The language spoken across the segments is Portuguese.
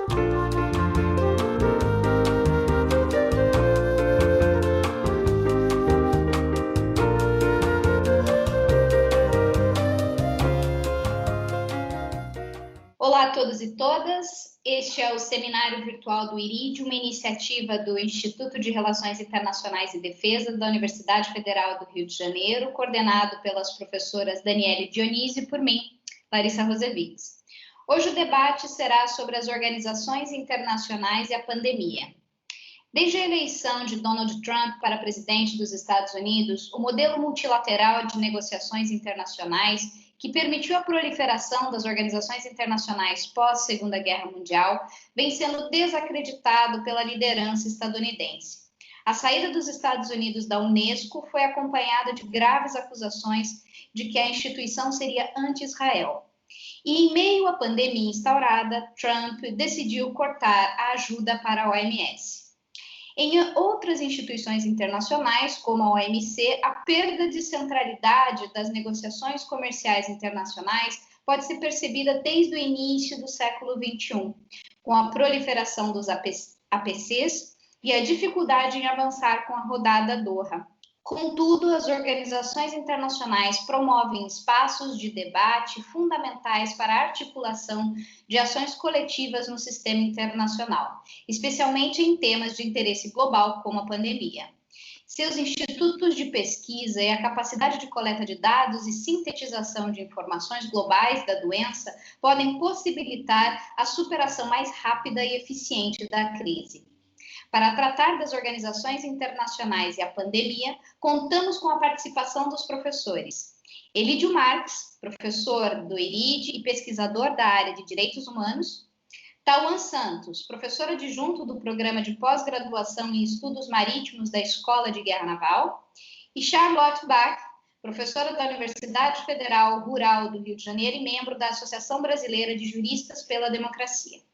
Olá a todos e todas, este é o Seminário Virtual do IRID, uma iniciativa do Instituto de Relações Internacionais e Defesa da Universidade Federal do Rio de Janeiro, coordenado pelas professoras Daniele Dionísio e por mim, Larissa Rosevics. Hoje o debate será sobre as organizações internacionais e a pandemia. Desde a eleição de Donald Trump para presidente dos Estados Unidos, o modelo multilateral de negociações internacionais que permitiu a proliferação das organizações internacionais pós-Segunda Guerra Mundial, vem sendo desacreditado pela liderança estadunidense. A saída dos Estados Unidos da Unesco foi acompanhada de graves acusações de que a instituição seria anti-Israel. E, em meio à pandemia instaurada, Trump decidiu cortar a ajuda para a OMS. Em outras instituições internacionais, como a OMC, a perda de centralidade das negociações comerciais internacionais pode ser percebida desde o início do século XXI, com a proliferação dos APCs e a dificuldade em avançar com a rodada Doha. Contudo, as organizações internacionais promovem espaços de debate fundamentais para a articulação de ações coletivas no sistema internacional, especialmente em temas de interesse global, como a pandemia. Seus institutos de pesquisa e a capacidade de coleta de dados e sintetização de informações globais da doença podem possibilitar a superação mais rápida e eficiente da crise. Para tratar das organizações internacionais e a pandemia, contamos com a participação dos professores Elídio Marques, professor do IRID e pesquisador da área de Direitos Humanos, Tauan Santos, professor adjunto do Programa de Pós-Graduação em Estudos Marítimos da Escola de Guerra Naval, e Charlotte Bach, professora da Universidade Federal Rural do Rio de Janeiro e membro da Associação Brasileira de Juristas pela Democracia.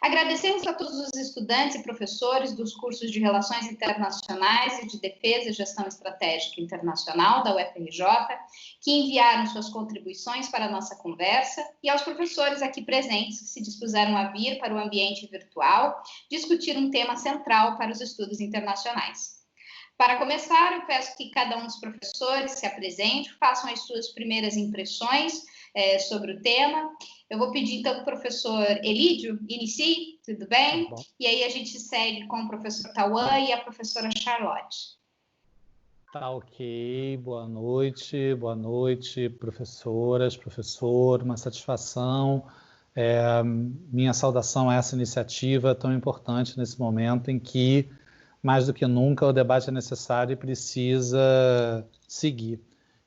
Agradecemos a todos os estudantes e professores dos cursos de Relações Internacionais e de Defesa e Gestão Estratégica Internacional da UFRJ, que enviaram suas contribuições para a nossa conversa, e aos professores aqui presentes que se dispuseram a vir para o ambiente virtual discutir um tema central para os estudos internacionais. Para começar, eu peço que cada um dos professores se apresente, façam as suas primeiras impressões sobre o tema. Eu vou pedir, então, que o professor Elídio inicie, tudo bem? Tá, e aí a gente segue com o professor Tauan e a professora Charlotte. Tá, ok. Boa noite, professoras, professor, uma satisfação. Minha saudação a essa iniciativa tão importante nesse momento em que, mais do que nunca, o debate é necessário e precisa seguir.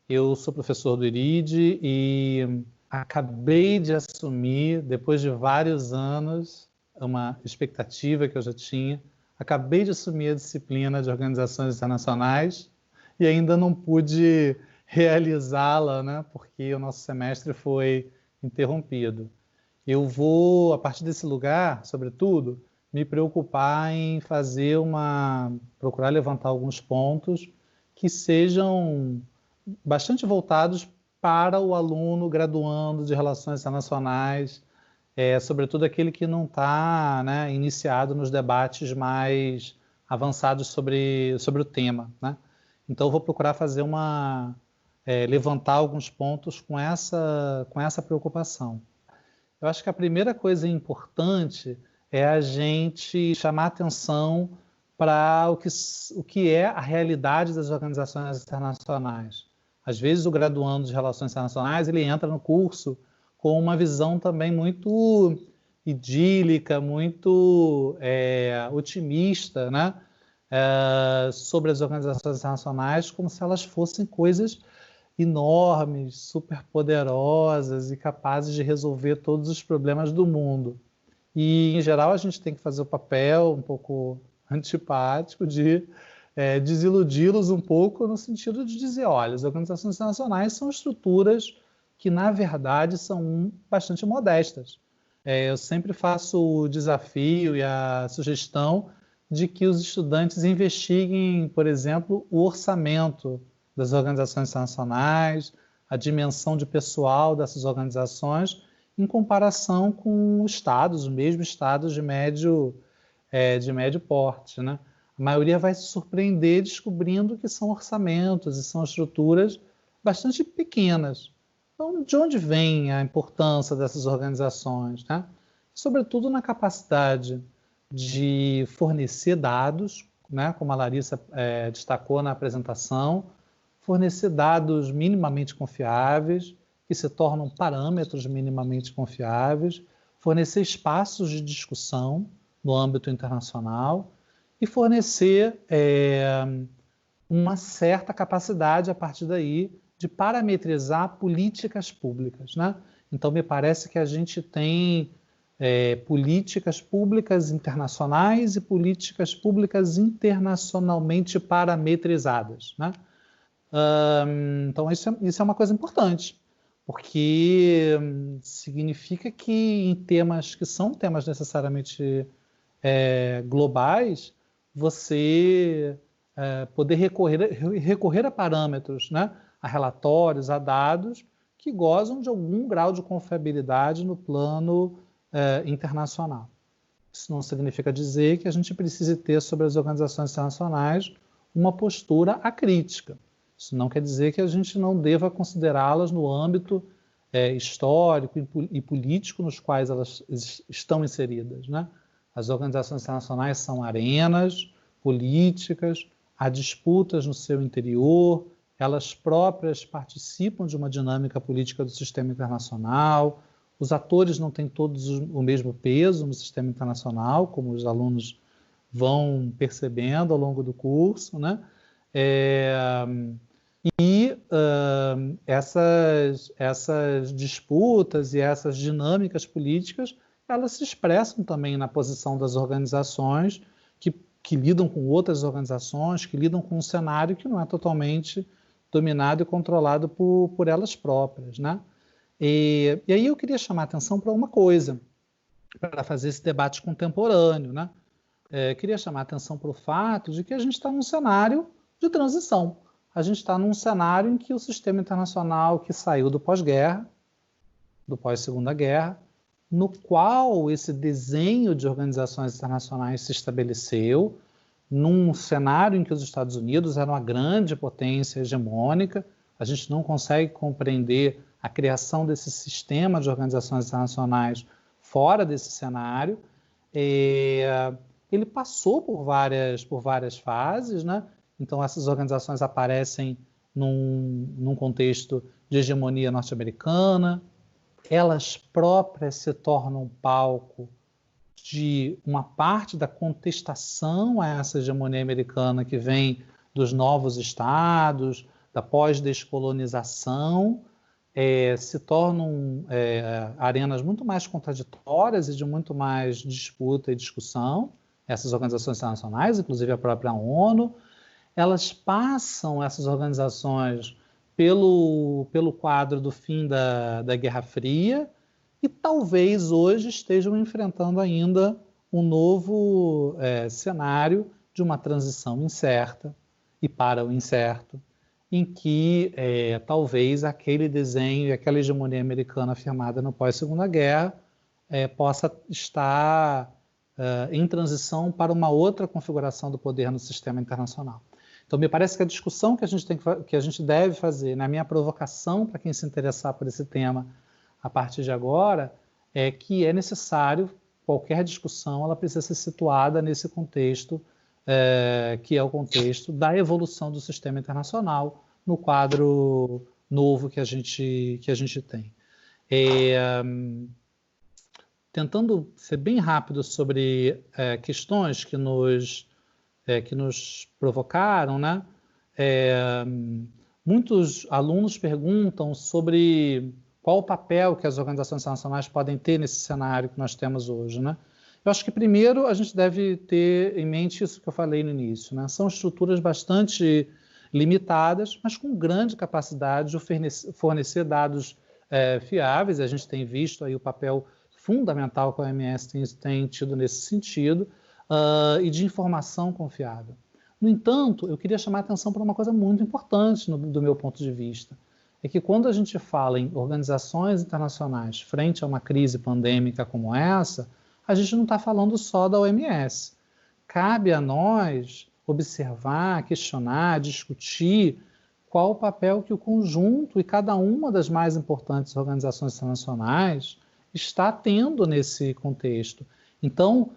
Eu sou professor do IRID e acabei de assumir, depois de vários anos, uma expectativa que eu já tinha, acabei de assumir a disciplina de organizações internacionais e ainda não pude realizá-la, né, porque o nosso semestre foi interrompido. Eu vou, a partir desse lugar, sobretudo, me preocupar em procurar levantar alguns pontos que sejam bastante voltados para o aluno graduando de Relações Internacionais, sobretudo aquele que não está, né, iniciado nos debates mais avançados sobre o tema, né? Então, eu vou procurar fazer levantar alguns pontos com essa preocupação. Eu acho que a primeira coisa importante é a gente chamar atenção para o que é a realidade das organizações internacionais. Às vezes o graduando de Relações Internacionais ele entra no curso com uma visão também muito idílica, muito otimista, né? Sobre as organizações internacionais, como se elas fossem coisas enormes, superpoderosas e capazes de resolver todos os problemas do mundo. E, em geral, a gente tem que fazer o papel um pouco antipático de desiludi-los um pouco no sentido de dizer, olha, as organizações internacionais são estruturas que, na verdade, são bastante modestas. Eu sempre faço o desafio e a sugestão de que os estudantes investiguem, por exemplo, o orçamento das organizações internacionais, a dimensão de pessoal dessas organizações em comparação com estados, os mesmos estados de médio porte, né? A maioria vai se surpreender descobrindo que são orçamentos e são estruturas bastante pequenas. Então, de onde vem a importância dessas organizações, né? Sobretudo na capacidade de fornecer dados, né? Como a Larissa destacou na apresentação, fornecer dados minimamente confiáveis, que se tornam parâmetros minimamente confiáveis, fornecer espaços de discussão no âmbito internacional e fornecer uma certa capacidade, a partir daí, de parametrizar políticas públicas, né? Então, me parece que a gente tem políticas públicas internacionais e políticas públicas internacionalmente parametrizadas, né? Então, isso é uma coisa importante, porque significa que em temas que são temas necessariamente globais, você poder recorrer a parâmetros, né? A relatórios, a dados que gozam de algum grau de confiabilidade no plano internacional. Isso não significa dizer que a gente precise ter sobre as organizações internacionais uma postura acrítica. Isso não quer dizer que a gente não deva considerá-las no âmbito histórico e político nos quais elas estão inseridas, né? As organizações internacionais são arenas políticas, há disputas no seu interior, elas próprias participam de uma dinâmica política do sistema internacional, os atores não têm todos o mesmo peso no sistema internacional, como os alunos vão percebendo ao longo do curso, né? Essas disputas e essas dinâmicas políticas, elas se expressam também na posição das organizações que lidam com outras organizações, que lidam com um cenário que não é totalmente dominado e controlado por elas próprias, né? E aí eu queria chamar a atenção para uma coisa, para fazer esse debate contemporâneo, né? Queria chamar a atenção para o fato de que a gente está num cenário de transição. A gente está num cenário em que o sistema internacional que saiu do pós-guerra, do pós-segunda guerra, no qual esse desenho de organizações internacionais se estabeleceu, num cenário em que os Estados Unidos eram uma grande potência hegemônica, a gente não consegue compreender a criação desse sistema de organizações internacionais fora desse cenário. Ele passou por várias fases, né? Então, essas organizações aparecem num contexto de hegemonia norte-americana, elas próprias se tornam palco de uma parte da contestação a essa hegemonia americana que vem dos novos estados, da pós-descolonização, se tornam arenas muito mais contraditórias e de muito mais disputa e discussão. Essas organizações internacionais, inclusive a própria ONU, elas passam, essas organizações, pelo quadro do fim da Guerra Fria e talvez hoje estejam enfrentando ainda um novo cenário de uma transição incerta e para o incerto, em que talvez aquele desenho e aquela hegemonia americana afirmada no pós-segunda guerra possa estar em transição para uma outra configuração do poder no sistema internacional. Então, me parece que a discussão que a gente deve fazer, na minha provocação para quem se interessar por esse tema a partir de agora, é que é necessário, qualquer discussão, ela precisa ser situada nesse contexto, que é o contexto da evolução do sistema internacional no quadro novo que a gente tem. Tentando ser bem rápido sobre questões que nos provocaram, né? Muitos alunos perguntam sobre qual o papel que as organizações internacionais podem ter nesse cenário que nós temos hoje, né? Eu acho que, primeiro, a gente deve ter em mente isso que eu falei no início, né? São estruturas bastante limitadas, mas com grande capacidade de fornecer dados fiáveis. A gente tem visto aí o papel fundamental que a OMS tem tido nesse sentido, e de informação confiável. No entanto, eu queria chamar a atenção para uma coisa muito importante do meu ponto de vista, é que quando a gente fala em organizações internacionais frente a uma crise pandêmica como essa, a gente não está falando só da OMS. Cabe a nós observar, questionar, discutir qual o papel que o conjunto e cada uma das mais importantes organizações internacionais está tendo nesse contexto. Então,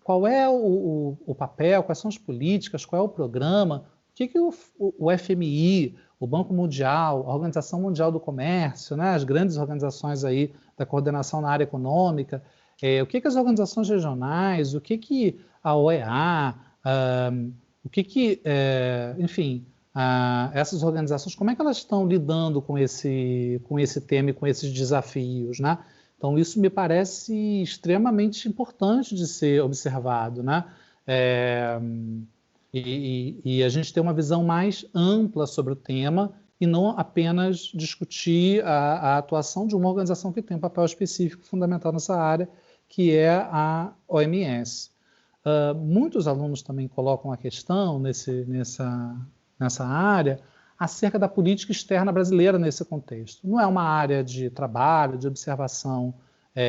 qual é o papel, quais são as políticas, qual é o programa, o que o FMI, o Banco Mundial, a Organização Mundial do Comércio, né, as grandes organizações aí da coordenação na área econômica, o que as organizações regionais, o que a OEA, enfim, essas organizações, como é que elas estão lidando com esse tema e com esses desafios, né? Então, isso me parece extremamente importante de ser observado, né? E a gente ter uma visão mais ampla sobre o tema e não apenas discutir a atuação de uma organização que tem um papel específico fundamental nessa área, que é a OMS. Muitos alunos também colocam a questão nessa área acerca da política externa brasileira nesse contexto. Não é uma área de trabalho, de observação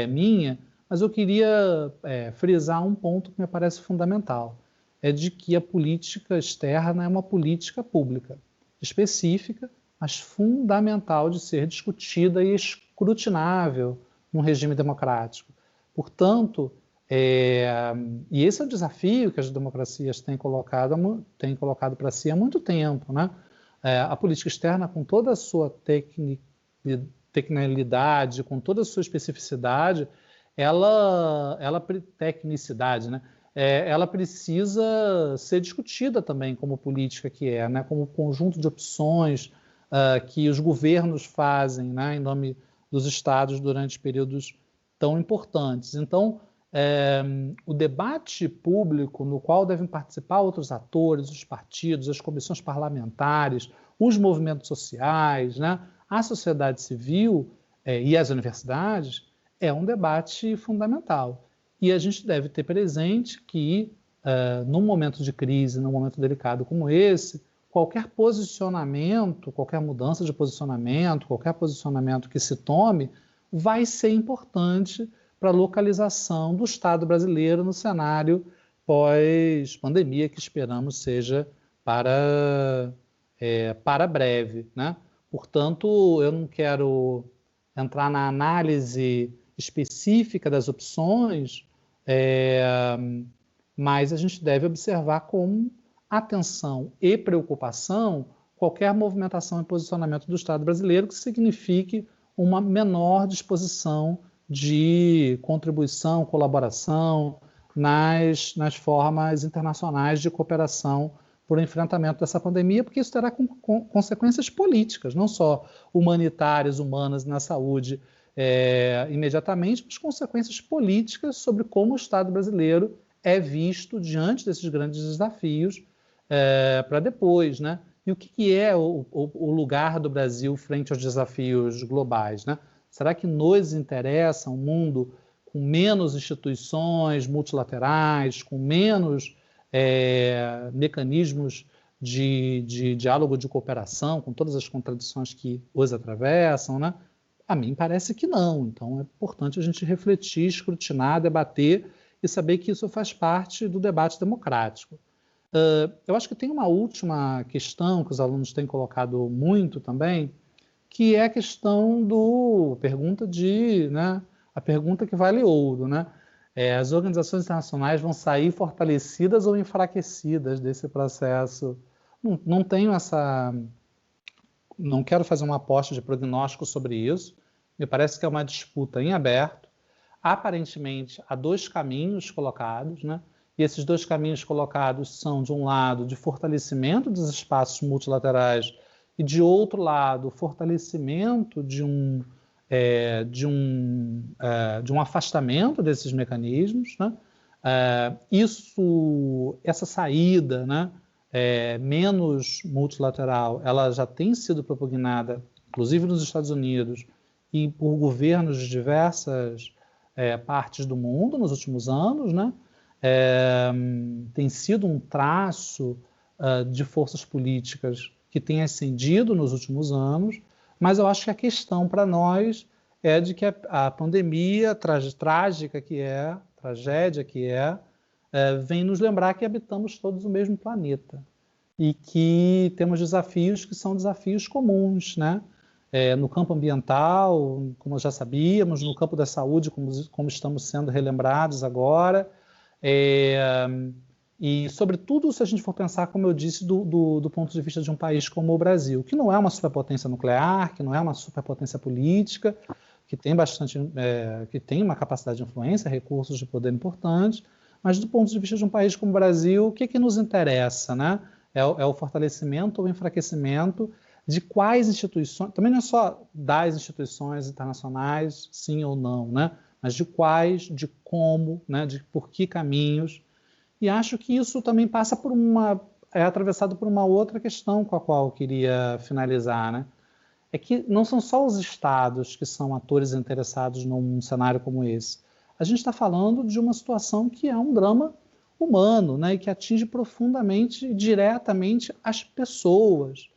minha, mas eu queria frisar um ponto que me parece fundamental, é de que a política externa é uma política pública, específica, mas fundamental de ser discutida e escrutinável num regime democrático. Portanto, e esse é o desafio que as democracias têm colocado para si há muito tempo, né? A política externa, com toda a sua tecnicalidade, com toda a sua especificidade, tecnicidade, né? Ela precisa ser discutida também como política que né? Como conjunto de opções que os governos fazem, né? Em nome dos estados durante períodos tão importantes. Então, o debate público no qual devem participar outros atores, os partidos, as comissões parlamentares, os movimentos sociais, né, a sociedade civil e as universidades, é um debate fundamental. E a gente deve ter presente que, num momento de crise, num momento delicado como esse, qualquer posicionamento, qualquer mudança de posicionamento, qualquer posicionamento que se tome, vai ser importante para a localização do Estado brasileiro no cenário pós-pandemia, que esperamos seja para breve, né? Portanto, eu não quero entrar na análise específica das opções, mas a gente deve observar com atenção e preocupação qualquer movimentação e posicionamento do Estado brasileiro que signifique uma menor disposição de contribuição, colaboração nas formas internacionais de cooperação por enfrentamento dessa pandemia, porque isso terá consequências políticas, não só humanitárias, humanas na saúde imediatamente, mas consequências políticas sobre como o Estado brasileiro é visto diante desses grandes desafios para depois, né? E o que é o lugar do Brasil frente aos desafios globais, né? Será que nos interessa um mundo com menos instituições multilaterais, com menos mecanismos de diálogo, de cooperação, com todas as contradições que os atravessam, né? A mim parece que não. Então é importante a gente refletir, escrutinar, debater e saber que isso faz parte do debate democrático. Eu acho que tem uma última questão que os alunos têm colocado muito também, que é a questão a pergunta que vale ouro, né? As organizações internacionais vão sair fortalecidas ou enfraquecidas desse processo? Não quero fazer uma aposta de prognóstico sobre isso. Me parece que é uma disputa em aberto. Aparentemente, há dois caminhos colocados, né? E esses dois caminhos colocados são, de um lado, de fortalecimento dos espaços multilaterais e, de outro lado, fortalecimento de um afastamento desses mecanismos, né? Essa saída, né, menos multilateral, ela já tem sido propugnada, inclusive nos Estados Unidos, e por governos de diversas partes do mundo nos últimos anos, né? Tem sido um traço de forças políticas que tem ascendido nos últimos anos, mas eu acho que a questão para nós é de que a pandemia trágica que é, tragédia que é, vem nos lembrar que habitamos todos o mesmo planeta e que temos desafios que são desafios comuns, né? No campo ambiental, como já sabíamos, no campo da saúde, como estamos sendo relembrados agora, e, sobretudo, se a gente for pensar, como eu disse, do ponto de vista de um país como o Brasil, que não é uma superpotência nuclear, que não é uma superpotência política, que tem que tem uma capacidade de influência, recursos de poder importantes, mas do ponto de vista de um país como o Brasil, o que nos interessa, né? É o fortalecimento ou o enfraquecimento de quais instituições, também não é só das instituições internacionais, sim ou não, né? Mas de quais, de como, né? De por que caminhos. E acho que isso também passa é atravessado por uma outra questão com a qual eu queria finalizar, né? É que não são só os estados que são atores interessados num cenário como esse. A gente está falando de uma situação que é um drama humano, né? E que atinge profundamente e diretamente as pessoas.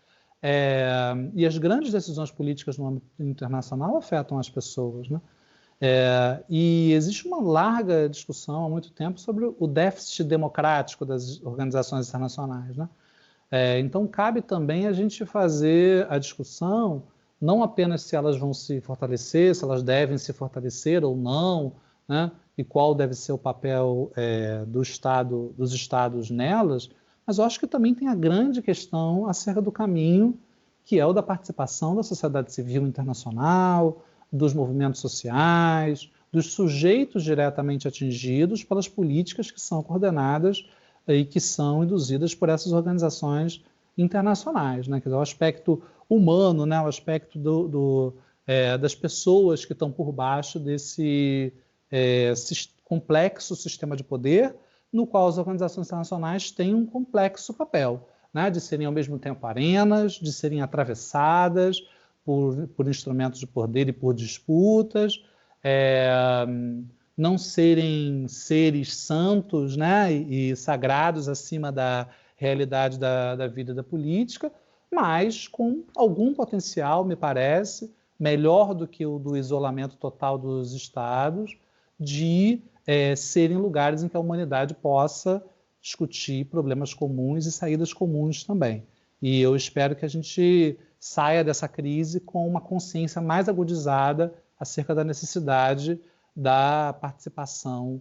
E as grandes decisões políticas no âmbito internacional afetam as pessoas, né? E existe uma larga discussão há muito tempo sobre o déficit democrático das organizações internacionais, né? Então, cabe também a gente fazer a discussão não apenas se elas vão se fortalecer, se elas devem se fortalecer ou não, né? E qual deve ser o papel dos estados nelas, mas eu acho que também tem a grande questão acerca do caminho, que é o da participação da sociedade civil internacional, dos movimentos sociais, dos sujeitos diretamente atingidos pelas políticas que são coordenadas e que são induzidas por essas organizações internacionais, né? Quer dizer, o aspecto humano, né? O aspecto das pessoas que estão por baixo desse complexo sistema de poder, no qual as organizações internacionais têm um complexo papel, né? De serem ao mesmo tempo arenas, de serem atravessadas por instrumentos de poder e por disputas, não serem seres santos, né, e sagrados acima da realidade da vida da política, mas com algum potencial, me parece, melhor do que o do isolamento total dos estados, de serem lugares em que a humanidade possa discutir problemas comuns e saídas comuns também. E eu espero que a gente saia dessa crise com uma consciência mais agudizada acerca da necessidade da participação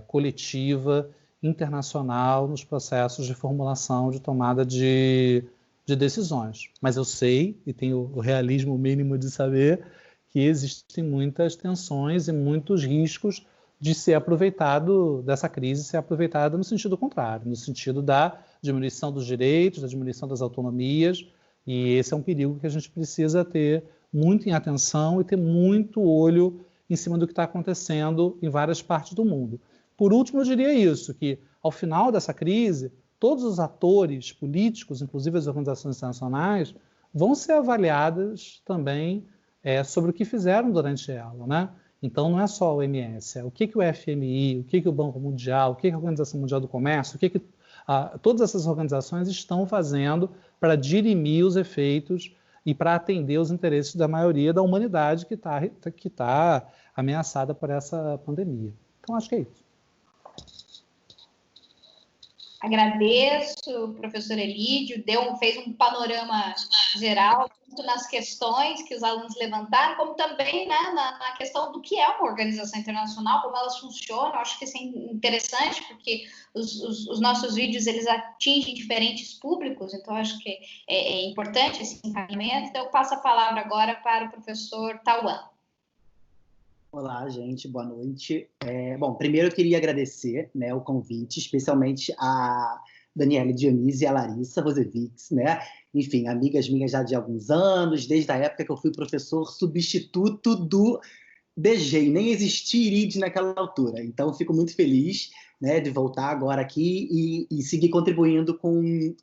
coletiva, internacional, nos processos de formulação, de tomada de decisões. Mas eu sei, e tenho o realismo mínimo de saber, que existem muitas tensões e muitos riscos de ser aproveitado dessa crise, ser aproveitada no sentido contrário, no sentido da diminuição dos direitos, da diminuição das autonomias, e esse é um perigo que a gente precisa ter muito em atenção e ter muito olho em cima do que está acontecendo em várias partes do mundo. Por último, eu diria isso, que ao final dessa crise, todos os atores políticos, inclusive as organizações internacionais, vão ser avaliadas também sobre o que fizeram durante ela, né? Então, não é só o OMS, o que o FMI, o que o Banco Mundial, o que a Organização Mundial do Comércio, todas essas organizações estão fazendo para dirimir os efeitos e para atender os interesses da maioria da humanidade que tá ameaçada por essa pandemia. Então, acho que é isso. Agradeço, professor Elídio, fez um panorama geral, tanto nas questões que os alunos levantaram, como também, né, na questão do que é uma organização internacional, como elas funcionam. Acho que isso é interessante, porque os nossos vídeos eles atingem diferentes públicos, então acho que é importante esse encaminhamento. Então, eu passo a palavra agora para o professor Tauan. Olá, gente, boa noite. Bom, primeiro eu queria agradecer, né, o convite, especialmente a Daniele Dionise e a Larissa Rosevix, né? Enfim, amigas minhas já de alguns anos, desde a época que eu fui professor substituto do DG, e nem existia IRID naquela altura. Então, fico muito feliz, né, de voltar agora aqui e seguir contribuindo com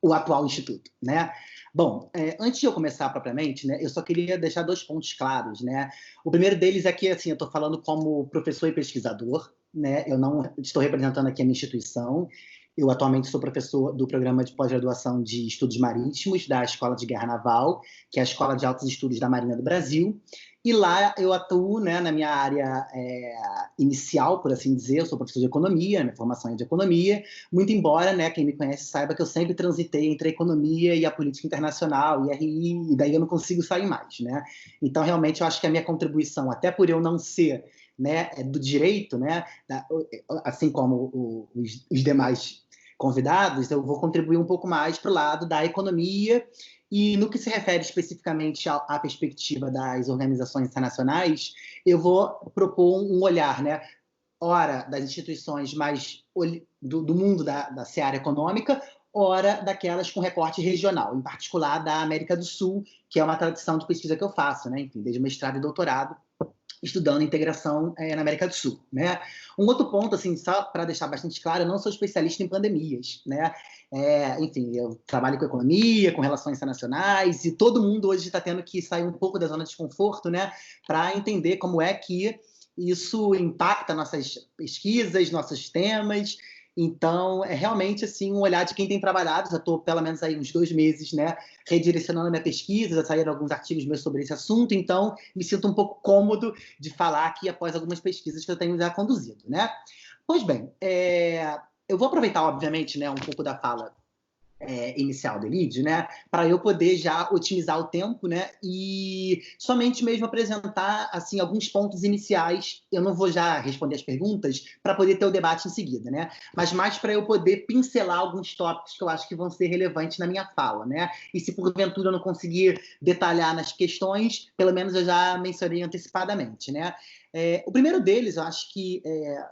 o atual instituto, né? Bom, antes de eu começar propriamente, né, eu só queria deixar 2 pontos claros, né? O primeiro deles é que, assim, eu estou falando como professor e pesquisador, né? Eu não estou representando aqui a minha instituição, Eu atualmente sou professor do programa de pós-graduação de Estudos Marítimos da Escola de Guerra Naval, que é a Escola de Altos Estudos da Marinha do Brasil. E lá eu atuo, né, na minha área inicial, por assim dizer. Eu sou professor de economia, minha formação é de economia, muito embora, né, quem me conhece saiba que eu sempre transitei entre a economia e a política internacional, IRI, e daí eu não consigo sair mais, né? Então, realmente, eu acho que a minha contribuição, até por eu não ser, né, do direito, né, assim como os demais convidados, eu vou contribuir um pouco mais para o lado da economia. E no que se refere especificamente à perspectiva das organizações internacionais, eu vou propor um olhar, né, ora das instituições mais do mundo da seara econômica, ora daquelas com recorte regional, em particular da América do Sul, que é uma tradição de pesquisa que eu faço, né, enfim, desde mestrado e doutorado, estudando integração na América do Sul, né? Um outro ponto, assim, só para deixar bastante claro, eu não sou especialista em pandemias, né? Enfim, eu trabalho com economia, com relações internacionais, e todo mundo hoje está tendo que sair um pouco da zona de conforto, né? Para entender como é que isso impacta nossas pesquisas, nossos temas. Então, é realmente assim, um olhar de quem tem trabalhado. Já estou pelo menos aí uns 2 meses, né, redirecionando a minha pesquisa, já saíram alguns artigos meus sobre esse assunto, então me sinto um pouco cômodo de falar aqui após algumas pesquisas que eu tenho já conduzido, né? Pois bem, eu vou aproveitar, obviamente, né, um pouco da fala inicial do Elidio, né, para eu poder já otimizar o tempo, né, e somente mesmo apresentar assim alguns pontos iniciais. Eu não vou já responder as perguntas para poder ter o debate em seguida, né, mas mais para eu poder pincelar alguns tópicos que eu acho que vão ser relevantes na minha fala, né, e se porventura eu não conseguir detalhar nas questões, pelo menos eu já mencionei antecipadamente, né. O primeiro deles, eu acho que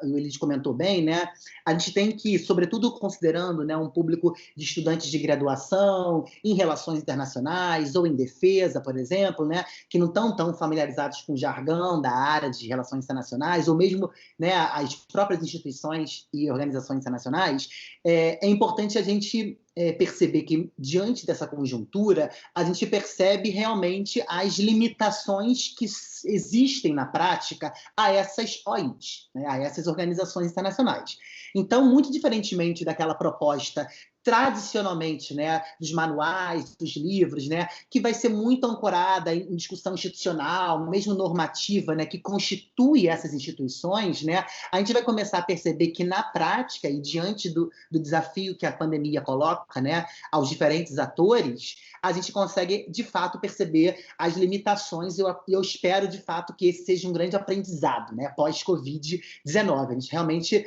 o Elidio comentou bem, né, a gente tem que, sobretudo considerando, né, um público de estudantes de graduação, em relações internacionais ou em defesa, por exemplo, né, que não estão tão familiarizados com o jargão da área de relações internacionais, ou mesmo, né, as próprias instituições e organizações internacionais, é importante a gente perceber que, diante dessa conjuntura, a gente percebe realmente as limitações que existem na prática a essas OIs, né, a essas organizações internacionais. Então, muito diferentemente daquela proposta tradicionalmente, né, dos manuais, dos livros, né, que vai ser muito ancorada em discussão institucional, mesmo normativa, né, que constitui essas instituições, né, a gente vai começar a perceber que, na prática, e diante do desafio que a pandemia coloca, né, aos diferentes atores, a gente consegue, de fato, perceber as limitações, e eu espero, de fato, que esse seja um grande aprendizado, né, pós-Covid-19. A gente realmente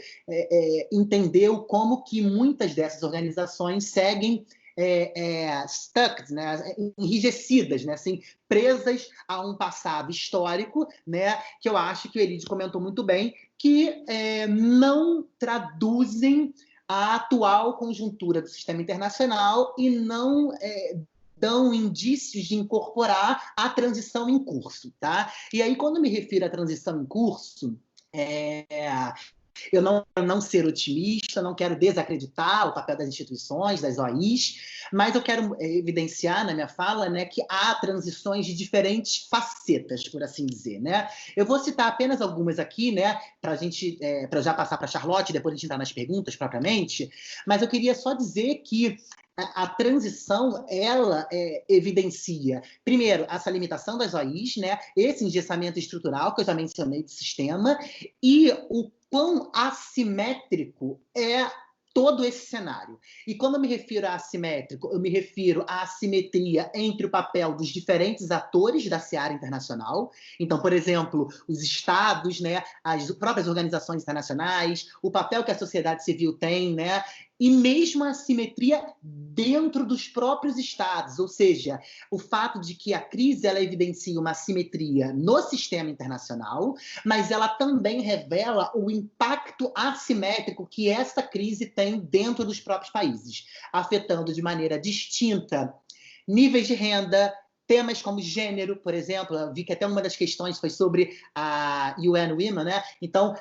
entendeu como que muitas dessas organizações seguem stuck, né, enrijecidas, né, assim, presas a um passado histórico, né, que eu acho que o Elidio comentou muito bem, que não traduzem a atual conjuntura do sistema internacional e não dão indícios de incorporar a transição em curso, tá? E aí, quando me refiro à transição em curso, eu não ser otimista, não quero desacreditar o papel das instituições, das OIs, mas eu quero evidenciar na minha fala, né, que há transições de diferentes facetas, por assim dizer, né? Eu vou citar apenas algumas aqui, né, para já passar para a Charlotte, depois a gente entrar nas perguntas propriamente, mas eu queria só dizer que a transição, ela evidencia, primeiro, essa limitação das OIs, né, esse engessamento estrutural que eu já mencionei do sistema, e o quão assimétrico é todo esse cenário. E quando eu me refiro a assimétrico, eu me refiro à assimetria entre o papel dos diferentes atores da seara internacional. Então, por exemplo, os estados, né, as próprias organizações internacionais, o papel que a sociedade civil tem, né, e mesmo a assimetria dentro dos próprios estados, ou seja, o fato de que a crise ela evidencia uma assimetria no sistema internacional, mas ela também revela o impacto assimétrico que essa crise tem dentro dos próprios países, afetando de maneira distinta níveis de renda, temas como gênero, por exemplo. Eu vi que até uma das questões foi sobre a UN Women, né? Então,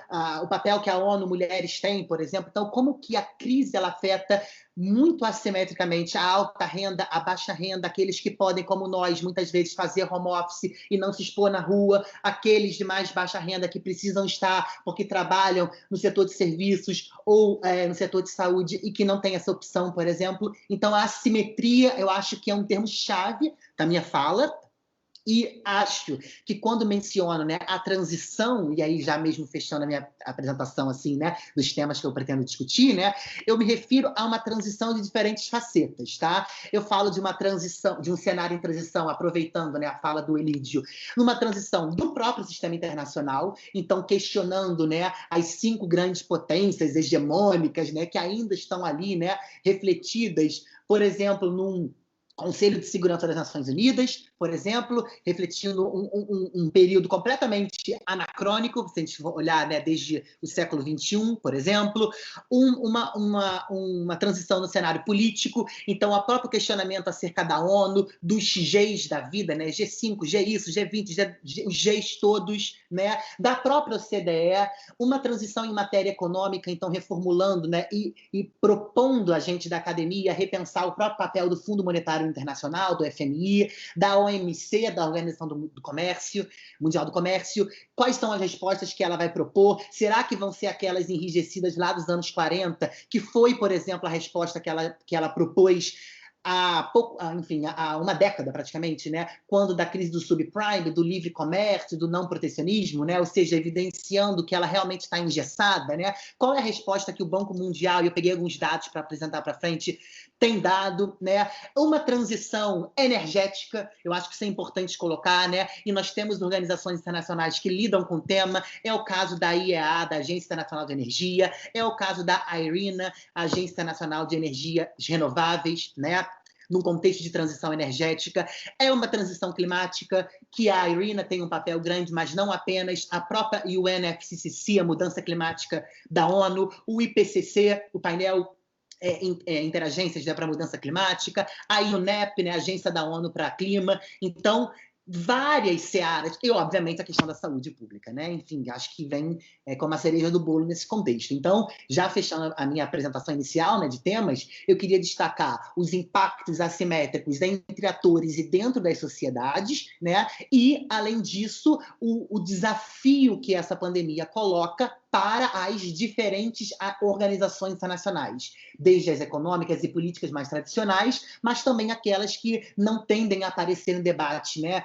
o papel que a ONU Mulheres tem, por exemplo. Então, como que a crise ela afeta muito assimetricamente a alta renda, a baixa renda, aqueles que podem, como nós, muitas vezes fazer home office e não se expor na rua, aqueles de mais baixa renda que precisam estar porque trabalham no setor de serviços ou no setor de saúde e que não tem essa opção, por exemplo. Então, a assimetria, eu acho que é um termo-chave da minha fala. E acho que quando menciono, né, a transição, e aí já mesmo fechando a minha apresentação assim, né, dos temas que eu pretendo discutir, né, eu me refiro a uma transição de diferentes facetas, tá? Eu falo de uma transição, de um cenário em transição, aproveitando, né, a fala do Elídio, numa transição do próprio sistema internacional, então questionando, né, as 5 grandes potências hegemônicas, né, que ainda estão ali, né, refletidas, por exemplo, num Conselho de Segurança das Nações Unidas, por exemplo, refletindo um período completamente anacrônico, se a gente for olhar, né, desde o século XXI, por exemplo, uma transição no cenário político, então o próprio questionamento acerca da ONU, dos Gs da vida, né, G5, G isso, G20, os Gs todos, né, da própria OCDE, uma transição em matéria econômica, então reformulando, né, e propondo a gente da academia repensar o próprio papel do Fundo Monetário Internacional, do FMI, da OMC, da Organização do Comércio, Mundial do Comércio, quais são as respostas que ela vai propor? Será que vão ser aquelas enrijecidas lá dos anos 40, que foi, por exemplo, a resposta que ela propôs há uma década praticamente, né? Quando da crise do subprime, do livre comércio, do não protecionismo, né? Ou seja, evidenciando que ela realmente está engessada, né? Qual é a resposta que o Banco Mundial, e eu peguei alguns dados para apresentar para frente, tem dado, né? Uma transição energética, eu acho que isso é importante colocar, né? E nós temos organizações internacionais que lidam com o tema, é o caso da IEA, da Agência Internacional de Energia, é o caso da IRENA, Agência Internacional de Energias Renováveis, né? Num contexto de transição energética, é uma transição climática, que a IRENA tem um papel grande, mas não apenas, a própria UNFCCC, a mudança climática da ONU, o IPCC, o painel interagências, né, para a mudança climática, a UNEP, né, a Agência da ONU para o Clima. Então, várias searas, e obviamente a questão da saúde pública, né? Enfim, acho que vem como a cereja do bolo nesse contexto. Então, já fechando a minha apresentação inicial, né, de temas, eu queria destacar os impactos assimétricos entre atores e dentro das sociedades, né? E, além disso, o desafio que essa pandemia coloca para as diferentes organizações internacionais, desde as econômicas e políticas mais tradicionais, mas também aquelas que não tendem a aparecer no debate, né,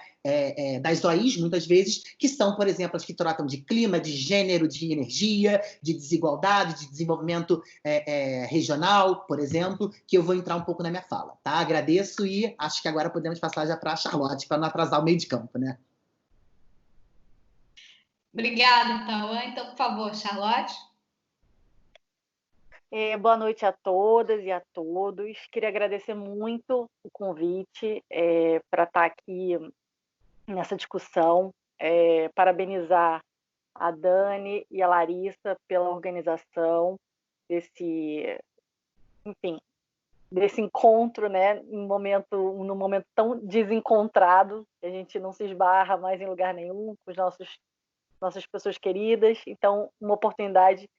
das OIs, muitas vezes, que são, por exemplo, as que tratam de clima, de gênero, de energia, de desigualdade, de desenvolvimento regional, por exemplo, que eu vou entrar um pouco na minha fala. Tá? Agradeço e acho que agora podemos passar já para a Charlotte, para não atrasar o meio de campo, né? Obrigada, Tauan. Então, por favor, Charlotte. Boa noite a todas e a todos. Queria agradecer muito o convite para estar aqui nessa discussão. Parabenizar a Dani e a Larissa pela organização desse encontro, né, num momento tão desencontrado, que a gente não se esbarra mais em lugar nenhum com os nossas pessoas queridas. Então, uma oportunidade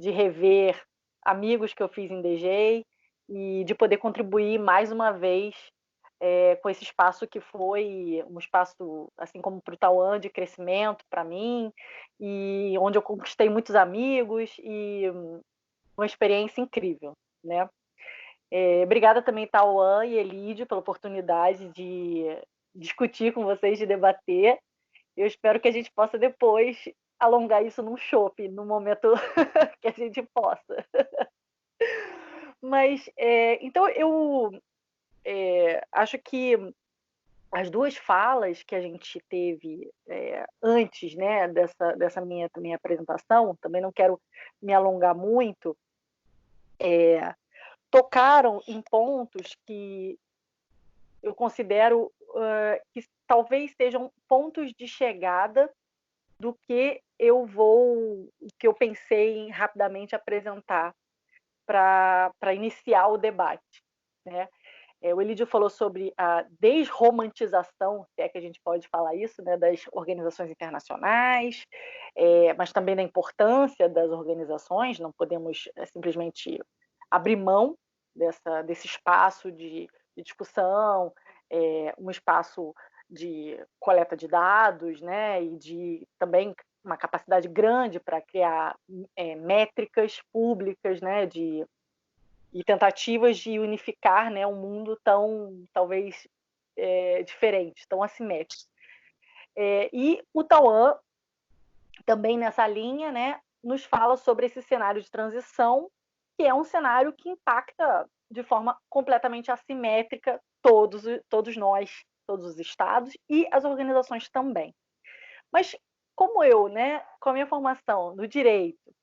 de rever amigos que eu fiz em DG e de poder contribuir mais uma vez com esse espaço que foi um espaço, assim como para o Tauan, de crescimento para mim, e onde eu conquistei muitos amigos e uma experiência incrível, né? Obrigada também, Tauan e Elídio, pela oportunidade de discutir com vocês, de debater. Eu espero que a gente possa depois alongar isso num chopp, no momento que a gente possa. Mas, então, eu acho que as duas falas que a gente teve antes, né, dessa minha apresentação, também não quero me alongar muito, tocaram em pontos que eu considero que talvez sejam pontos de chegada do que eu pensei em rapidamente apresentar para iniciar o debate, né? O Elídio falou sobre a desromantização, se é que a gente pode falar isso, né, das organizações internacionais, mas também da importância das organizações. Não podemos simplesmente abrir mão desse espaço de discussão, um espaço de coleta de dados, né, e de também uma capacidade grande para criar métricas públicas, né, e tentativas de unificar, né, um mundo tão, talvez, diferente, tão assimétrico. E o Tauan, também nessa linha, né, nos fala sobre esse cenário de transição, que é um cenário que impacta de forma completamente assimétrica todos nós, todos os estados e as organizações também. Mas como eu, né, com a minha formação no direito,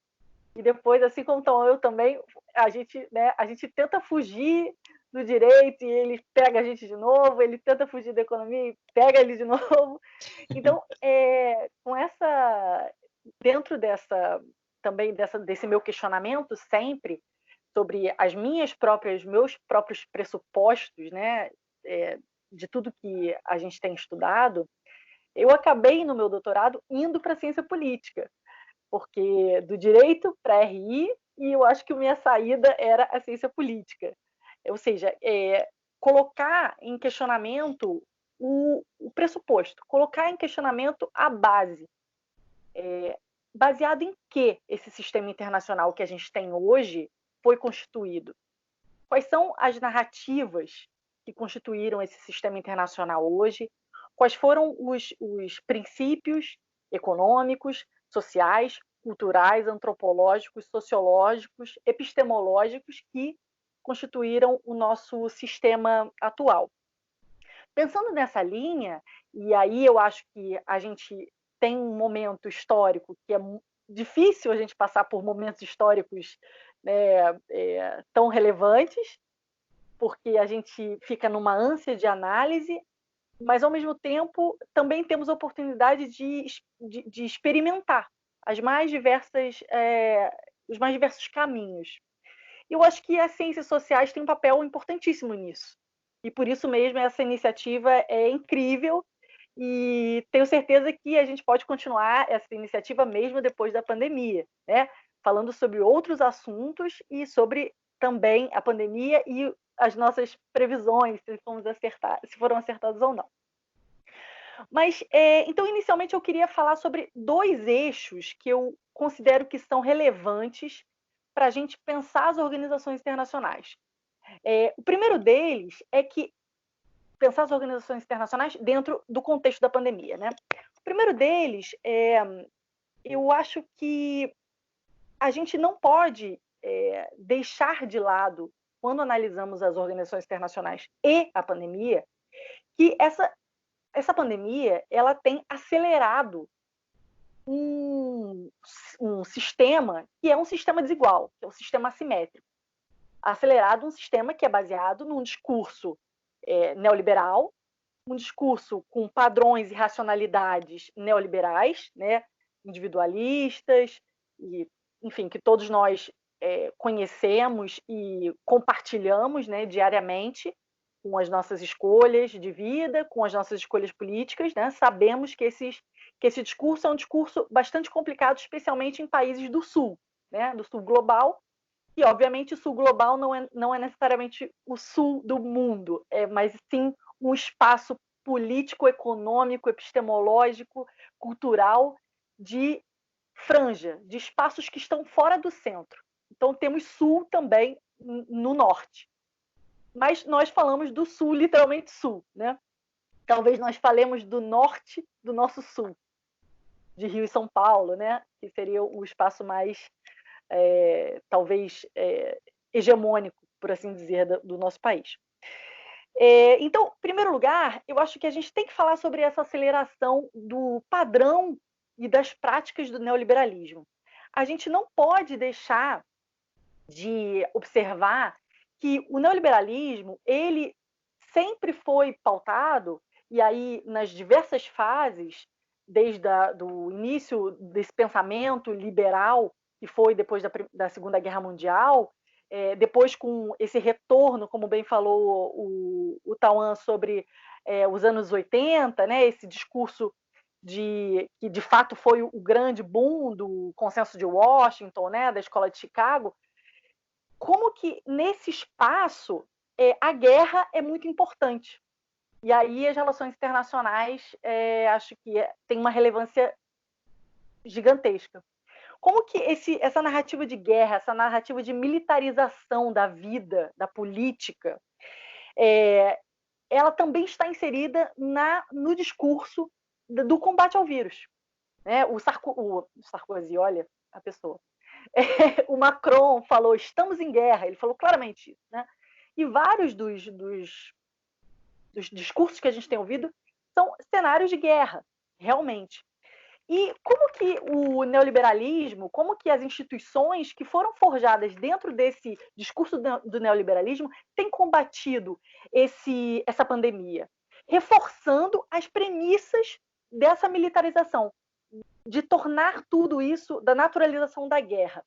e depois, assim como eu também, a gente tenta fugir do direito e ele pega a gente de novo, ele tenta fugir da economia e pega ele de novo. Então, dentro desse meu questionamento sempre sobre meus próprios pressupostos, né, de tudo que a gente tem estudado, eu acabei no meu doutorado indo para a ciência política, porque do direito para a RI, e eu acho que a minha saída era a ciência política. Ou seja, colocar em questionamento o pressuposto, colocar em questionamento a base. Baseado em que esse sistema internacional que a gente tem hoje foi constituído? Quais são as narrativas que constituíram esse sistema internacional hoje? Quais foram os princípios econômicos, sociais, culturais, antropológicos, sociológicos, epistemológicos que constituíram o nosso sistema atual? Pensando nessa linha, e aí eu acho que a gente tem um momento histórico que é difícil a gente passar por momentos históricos, né, tão relevantes, porque a gente fica numa ânsia de análise, mas, ao mesmo tempo, também temos a oportunidade de experimentar os mais diversos caminhos. Eu acho que as ciências sociais têm um papel importantíssimo nisso. E, por isso mesmo, essa iniciativa é incrível e tenho certeza que a gente pode continuar essa iniciativa mesmo depois da pandemia, né? Falando sobre outros assuntos e sobre também a pandemia e as nossas previsões, se foram acertadas ou não. Mas, então, inicialmente, eu queria falar sobre 2 eixos que eu considero que são relevantes para a gente pensar as organizações internacionais. O primeiro deles é que pensar as organizações internacionais dentro do contexto da pandemia, né? O primeiro deles eu acho que a gente não pode deixar de lado, quando analisamos as organizações internacionais e a pandemia, que essa pandemia ela tem acelerado um sistema que é um sistema desigual, que é um sistema assimétrico. Acelerado um sistema que é baseado num discurso neoliberal, um discurso com padrões e racionalidades neoliberais, né, individualistas, e, enfim, que todos nós conhecemos e compartilhamos, né, diariamente com as nossas escolhas de vida, com as nossas escolhas políticas, né? Sabemos que esse discurso é um discurso bastante complicado, especialmente em países do Sul, né, do Sul global. E, obviamente, o Sul global não é necessariamente o Sul do mundo, mas sim um espaço político, econômico, epistemológico, cultural, de franja, de espaços que estão fora do centro. Então, temos Sul também no norte. Mas nós falamos do Sul, literalmente Sul, né? Talvez nós falemos do norte do nosso Sul, de Rio e São Paulo, né? Que seria o espaço mais talvez hegemônico, por assim dizer, do nosso país. Então, em primeiro lugar, eu acho que a gente tem que falar sobre essa aceleração do padrão e das práticas do neoliberalismo. A gente não pode deixar de observar que o neoliberalismo ele sempre foi pautado, e aí nas diversas fases, desde o início desse pensamento liberal, que foi depois da Segunda Guerra Mundial, depois com esse retorno, como bem falou o Tauan, sobre os anos 80, né, esse discurso que de fato foi o grande boom do consenso de Washington, né, da Escola de Chicago, como que nesse espaço a guerra é muito importante. E aí as relações internacionais acho que tem uma relevância gigantesca. Como que essa narrativa de guerra, essa narrativa de militarização da vida, da política, ela também está inserida no discurso do combate ao vírus. Né? O Sarkozy, olha a pessoa. O Macron falou, estamos em guerra, ele falou claramente isso. Né? E vários dos discursos que a gente tem ouvido são cenários de guerra, realmente. E como que o neoliberalismo, como que as instituições que foram forjadas dentro desse discurso do neoliberalismo têm combatido essa pandemia? Reforçando as premissas dessa militarização, de tornar tudo isso da naturalização da guerra.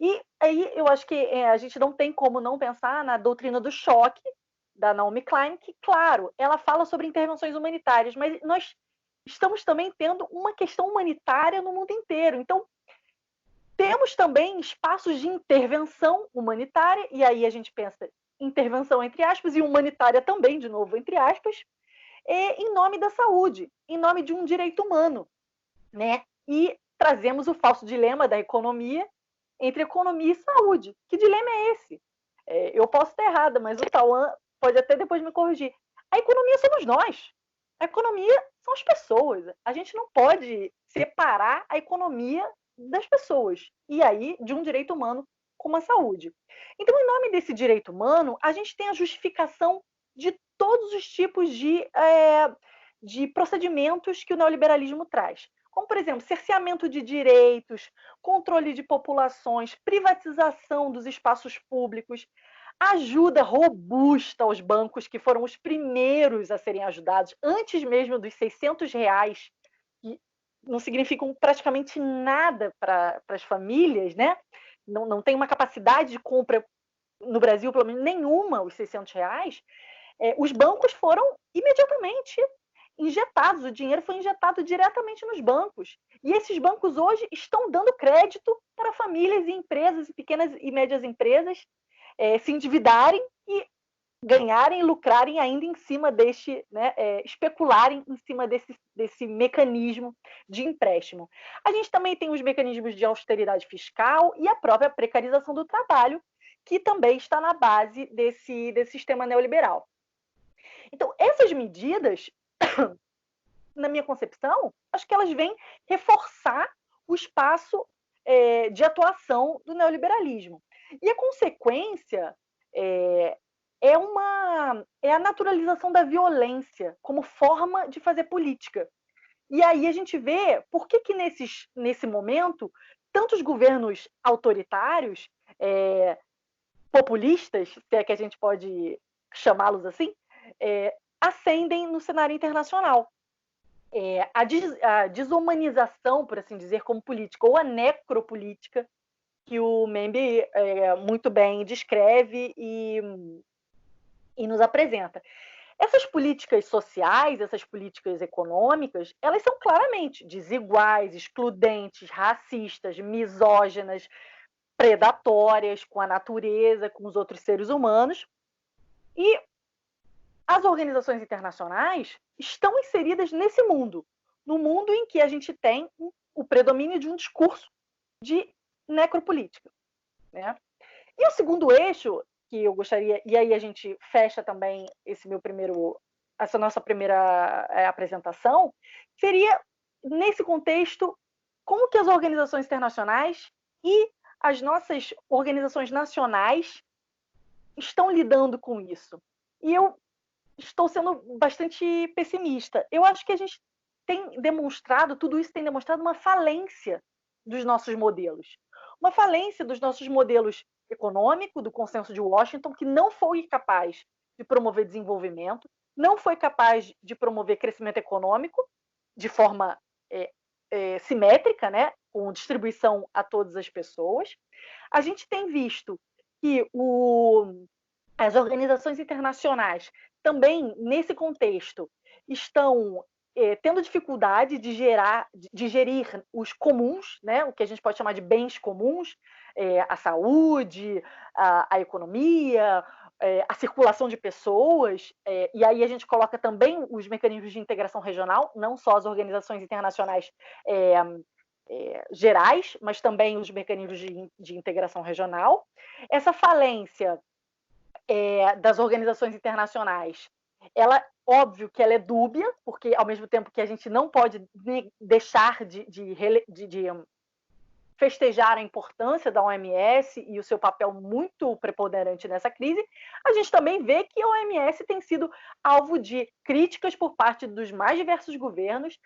E aí eu acho que a gente não tem como não pensar na doutrina do choque, da Naomi Klein, que, claro, ela fala sobre intervenções humanitárias, mas nós estamos também tendo uma questão humanitária no mundo inteiro. Então, temos também espaços de intervenção humanitária, e aí a gente pensa intervenção entre aspas, e humanitária também, de novo, entre aspas, em nome da saúde, em nome de um direito humano. Né? E trazemos o falso dilema da economia entre economia e saúde. Que dilema é esse? Eu posso estar errada, mas o Tauan pode até depois me corrigir. A economia somos nós. A economia são as pessoas. A gente não pode separar a economia das pessoas. E aí, de um direito humano como a saúde. Então, em nome desse direito humano, a gente tem a justificação de todos os tipos de procedimentos que o neoliberalismo traz. Como, por exemplo, cerceamento de direitos, controle de populações, privatização dos espaços públicos, ajuda robusta aos bancos, que foram os primeiros a serem ajudados, antes mesmo dos R$600, que não significam praticamente nada para as famílias, né? Não tem uma capacidade de compra no Brasil, pelo menos nenhuma, os R$600. Os bancos foram imediatamente injetados, o dinheiro foi injetado diretamente nos bancos. E esses bancos hoje estão dando crédito para famílias e empresas, e pequenas e médias empresas, se endividarem e ganharem, lucrarem ainda em cima especularem em cima desse mecanismo de empréstimo. A gente também tem os mecanismos de austeridade fiscal e a própria precarização do trabalho, que também está na base desse sistema neoliberal. Então, essas medidas, na minha concepção, acho que elas vêm reforçar o espaço de atuação do neoliberalismo. E a consequência é a naturalização da violência como forma de fazer política. E aí a gente vê por que nesse momento tantos governos autoritários, populistas, se é que a gente pode chamá-los assim, ascendem no cenário internacional. A desumanização, por assim dizer, como política, ou a necropolítica, que o Membe muito bem descreve e nos apresenta. Essas políticas sociais, essas políticas econômicas, elas são claramente desiguais, excludentes, racistas, misóginas, predatórias com a natureza, com os outros seres humanos. E as organizações internacionais estão inseridas nesse mundo, no mundo em que a gente tem o predomínio de um discurso de necropolítica. Né? E o segundo eixo que eu gostaria, e aí a gente fecha também essa nossa primeira apresentação, seria, nesse contexto, como que as organizações internacionais e as nossas organizações nacionais estão lidando com isso. E eu estou sendo bastante pessimista. Eu acho que a gente tudo isso tem demonstrado uma falência dos nossos modelos. Uma falência dos nossos modelos econômico, do consenso de Washington, que não foi capaz de promover desenvolvimento, não foi capaz de promover crescimento econômico de forma simétrica, né, com distribuição a todas as pessoas. A gente tem visto que as organizações internacionais também, nesse contexto, estão tendo dificuldade de gerir os comuns, né, o que a gente pode chamar de bens comuns, a saúde, a economia, a circulação de pessoas, e aí a gente coloca também os mecanismos de integração regional, não só as organizações internacionais gerais, mas também os mecanismos de integração regional. Essa falência das organizações internacionais, óbvio que ela é dúbia, porque ao mesmo tempo que a gente não pode deixar de festejar a importância da OMS e o seu papel muito preponderante nessa crise, a gente também vê que a OMS tem sido alvo de críticas por parte dos mais diversos governos,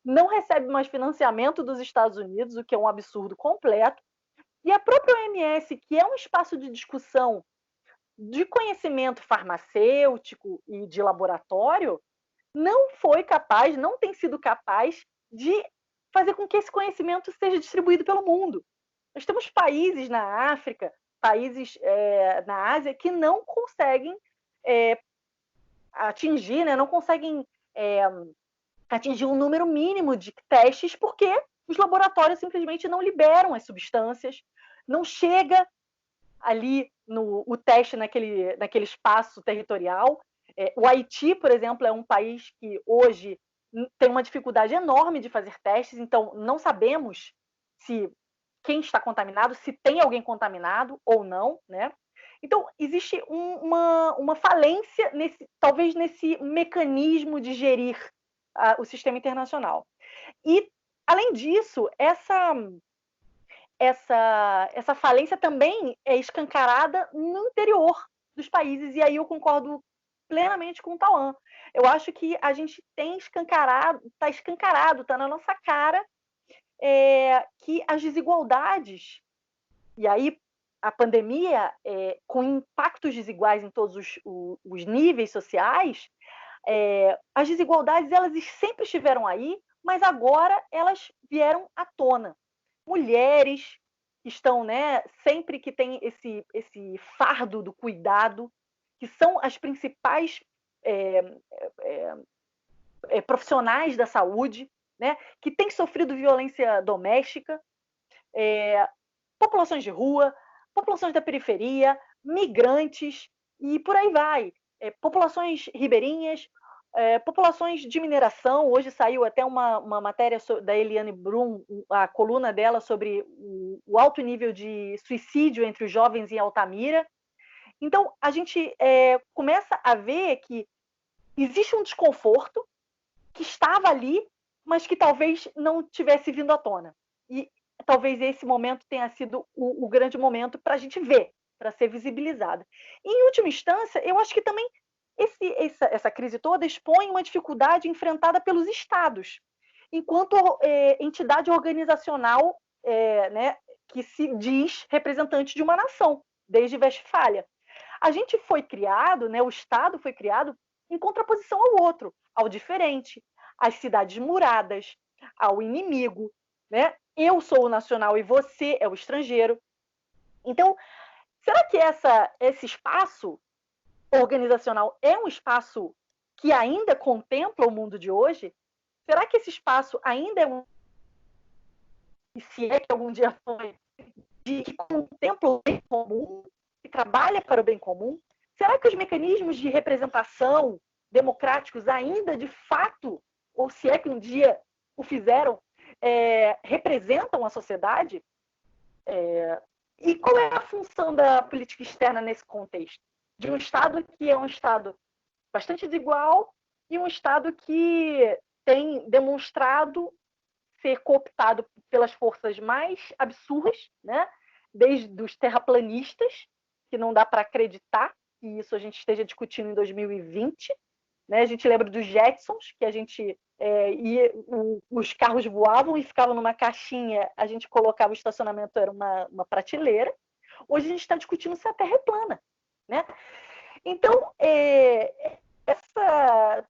não recebe mais financiamento dos Estados Unidos, o que é um absurdo completo, e a própria OMS, que é um espaço de discussão de conhecimento farmacêutico e de laboratório, não foi capaz, não tem sido capaz de fazer com que esse conhecimento seja distribuído pelo mundo. Nós temos países na África, países na Ásia, que não conseguem atingir, né, não conseguem atingir um número mínimo de testes, porque os laboratórios simplesmente não liberam as substâncias, não chega ali o teste naquele espaço territorial. O Haiti, por exemplo, é um país que hoje tem uma dificuldade enorme de fazer testes, então não sabemos se quem está contaminado, se tem alguém contaminado ou não, né? Então, existe uma falência, talvez nesse mecanismo de gerir o sistema internacional. E, além disso, essa falência também é escancarada no interior dos países, e aí eu concordo plenamente com o Tauan. Eu acho que a gente está escancarado, está na nossa cara que as desigualdades, e aí a pandemia, com impactos desiguais em todos os níveis sociais, as desigualdades elas sempre estiveram aí, mas agora elas vieram à tona. Mulheres que estão, né, sempre que tem esse fardo do cuidado, que são as principais profissionais da saúde, né, que têm sofrido violência doméstica, populações de rua, populações da periferia, migrantes e por aí vai. Populações ribeirinhas, populações de mineração. Hoje saiu até uma matéria da Eliane Brum, a coluna dela sobre o alto nível de suicídio entre os jovens em Altamira. Então, a gente começa a ver que existe um desconforto que estava ali, mas que talvez não tivesse vindo à tona. E talvez esse momento tenha sido o grande momento para a gente ver, para ser visibilizada. E, em última instância, eu acho que também essa crise toda expõe uma dificuldade enfrentada pelos estados, enquanto entidade organizacional né, que se diz representante de uma nação, desde Westfália. A gente foi criado, né, o Estado foi criado em contraposição ao outro, ao diferente, às cidades muradas, ao inimigo, né? Eu sou o nacional e você é o estrangeiro. Então, será que esse espaço organizacional é um espaço que ainda contempla o mundo de hoje? Será que esse espaço ainda e se é que algum dia foi, que contempla o bem comum, que trabalha para o bem comum? Será que os mecanismos de representação democráticos ainda, de fato, ou se é que um dia o fizeram, representam a sociedade? E qual é a função da política externa nesse contexto? De um Estado que é um Estado bastante desigual e um Estado que tem demonstrado ser cooptado pelas forças mais absurdas, né? Desde os terraplanistas, que não dá para acreditar que isso a gente esteja discutindo em 2020. Né? A gente lembra dos Jetsons, que a gente os carros voavam e ficavam numa caixinha, a gente colocava o estacionamento, era uma prateleira. Hoje a gente está discutindo se a Terra é plana. Né? Então,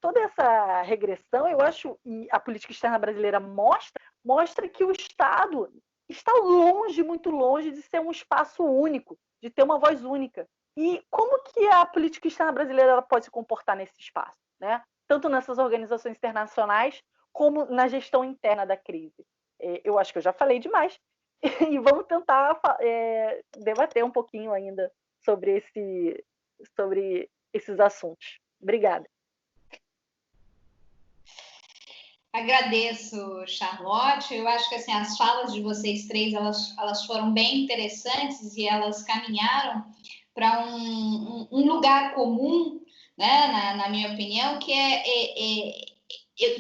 toda essa regressão, eu acho, e a política externa brasileira mostra que o Estado está longe, muito longe de ser um espaço único, de ter uma voz única. E como que a política externa brasileira ela pode se comportar nesse espaço? Né? tanto nessas organizações internacionais como na gestão interna da crise. Eu acho que eu já falei demais e vamos tentar debater um pouquinho ainda sobre esses assuntos. Obrigada. Agradeço, Charlotte. Eu acho que assim, as falas de vocês três elas foram bem interessantes e elas caminharam para um lugar comum, né, na minha opinião, que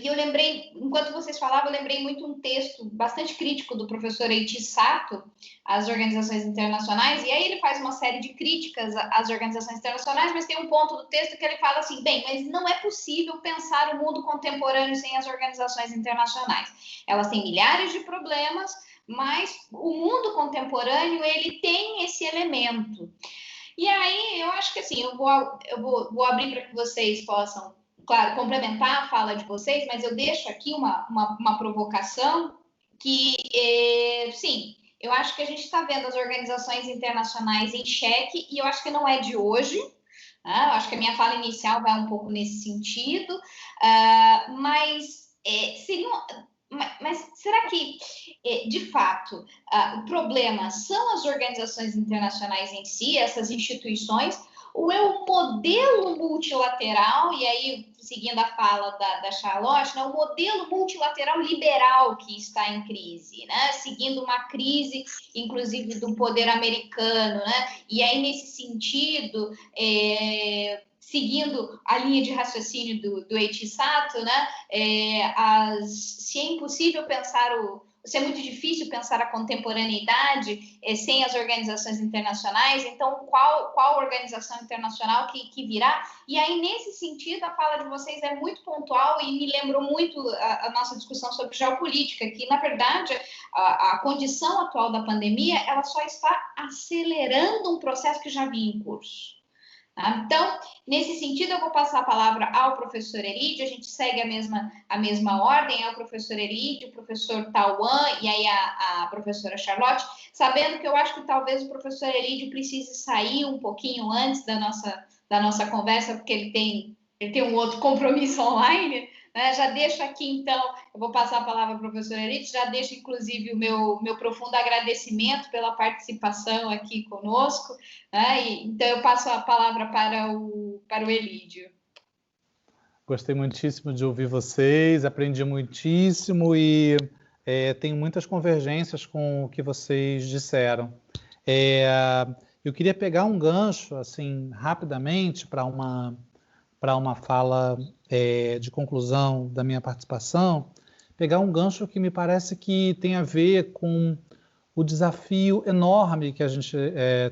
eu lembrei, enquanto vocês falavam, eu lembrei muito um texto bastante crítico do professor Eiichi Sato às organizações internacionais, e aí ele faz uma série de críticas às organizações internacionais, mas tem um ponto do texto que ele fala assim, bem, mas não é possível pensar o mundo contemporâneo sem as organizações internacionais. Elas têm milhares de problemas, mas o mundo contemporâneo, ele tem esse elemento. E aí, eu acho que assim, eu vou abrir para que vocês possam, claro, complementar a fala de vocês, mas eu deixo aqui uma provocação que, sim, eu acho que a gente está vendo as organizações internacionais em xeque, e eu acho que não é de hoje, né? Eu acho que a minha fala inicial vai um pouco nesse sentido, mas será que, de fato, o problema são as organizações internacionais em si, essas instituições, ou é o modelo multilateral, e aí, seguindo a fala da Charlotte, né, o modelo multilateral liberal que está em crise, né, seguindo uma crise, inclusive, do poder americano, né, e aí, nesse sentido, seguindo a linha de raciocínio do Eiichi Sato, né, se é impossível pensar se é muito difícil pensar a contemporaneidade sem as organizações internacionais, então qual organização internacional que virá? E aí, nesse sentido, a fala de vocês é muito pontual e me lembrou muito a nossa discussão sobre geopolítica, que, na verdade, a condição atual da pandemia, ela só está acelerando um processo que já vinha em curso. Então, nesse sentido, eu vou passar a palavra ao professor Elídio, a gente segue a mesma ordem, é o professor Elídio, o professor Tauan e aí a professora Charlotte, sabendo que eu acho que talvez o professor Elídio precise sair um pouquinho antes da nossa conversa, porque ele tem um outro compromisso online, né? Já deixo aqui, então, eu vou passar a palavra ao professor Elídio, já deixo, inclusive, o meu profundo agradecimento pela participação aqui conosco, né? Então, eu passo a palavra para o Elídio. Gostei muitíssimo de ouvir vocês, aprendi muitíssimo e tenho muitas convergências com o que vocês disseram. Eu queria pegar um gancho, assim, rapidamente, para uma fala de conclusão da minha participação, pegar um gancho que me parece que tem a ver com o desafio enorme que a gente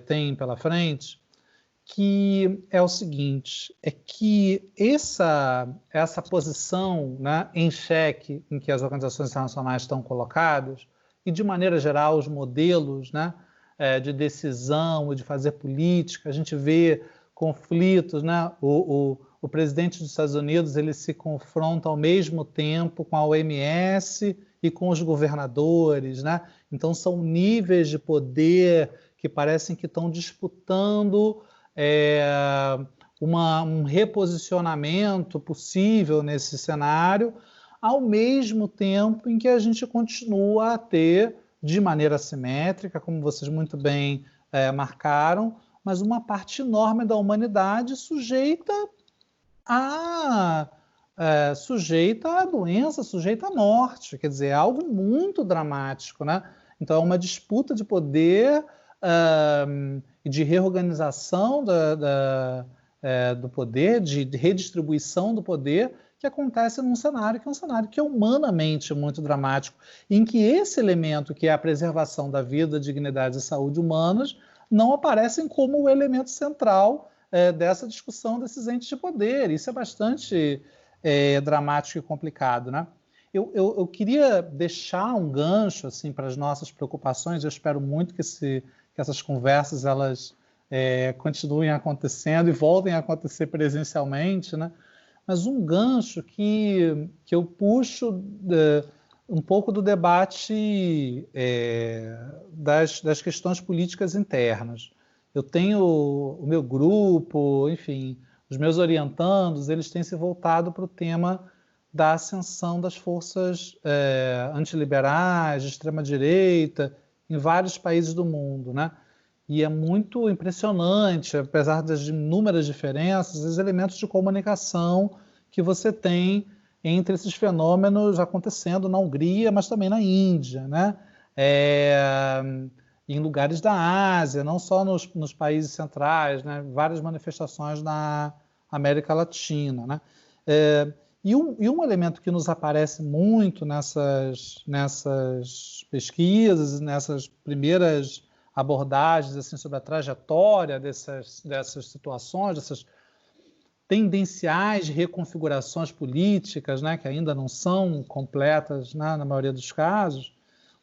tem pela frente, que é o seguinte, é que essa posição, né, em xeque em que as organizações internacionais estão colocadas, e de maneira geral os modelos, né, de decisão e de fazer política, a gente vê conflitos, né? O presidente dos Estados Unidos ele se confronta ao mesmo tempo com a OMS e com os governadores, né? Então são níveis de poder que parecem que estão disputando um reposicionamento possível nesse cenário, ao mesmo tempo em que a gente continua a ter, de maneira assimétrica, como vocês muito bem marcaram, mas uma parte enorme da humanidade sujeita à doença, sujeita à morte. Quer dizer, é algo muito dramático, né? Então, é uma disputa de poder e de reorganização do poder, de redistribuição do poder, que acontece num cenário que é um cenário que é humanamente muito dramático, em que esse elemento, que é a preservação da vida, dignidade e saúde humanas, não aparecem como o elemento central dessa discussão desses entes de poder. Isso é bastante dramático e complicado, né? Eu queria deixar um gancho assim, para as nossas preocupações. Eu espero muito que essas conversas elas continuem acontecendo e voltem a acontecer presencialmente, né? Mas um gancho que eu puxo um pouco do debate das questões políticas internas. Eu tenho o meu grupo, enfim, os meus orientandos, eles têm se voltado para o tema da ascensão das forças antiliberais, de extrema-direita, em vários países do mundo, né? E é muito impressionante, apesar das inúmeras diferenças, os elementos de comunicação que você tem entre esses fenômenos acontecendo na Hungria, mas também na Índia, né? Em lugares da Ásia, não só nos países centrais, né? Várias manifestações na América Latina, né? E um elemento que nos aparece muito nessas pesquisas, nessas primeiras abordagens assim, sobre a trajetória dessas situações, dessas tendenciais reconfigurações políticas, né, que ainda não são completas, né, na maioria dos casos,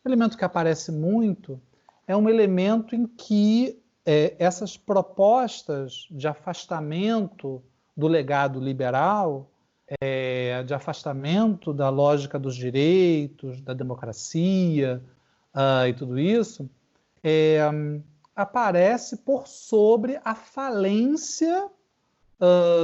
um elemento que aparece muito é um elemento em que essas propostas de afastamento do legado liberal, de afastamento da lógica dos direitos, da democracia e tudo isso, aparece por sobre a falência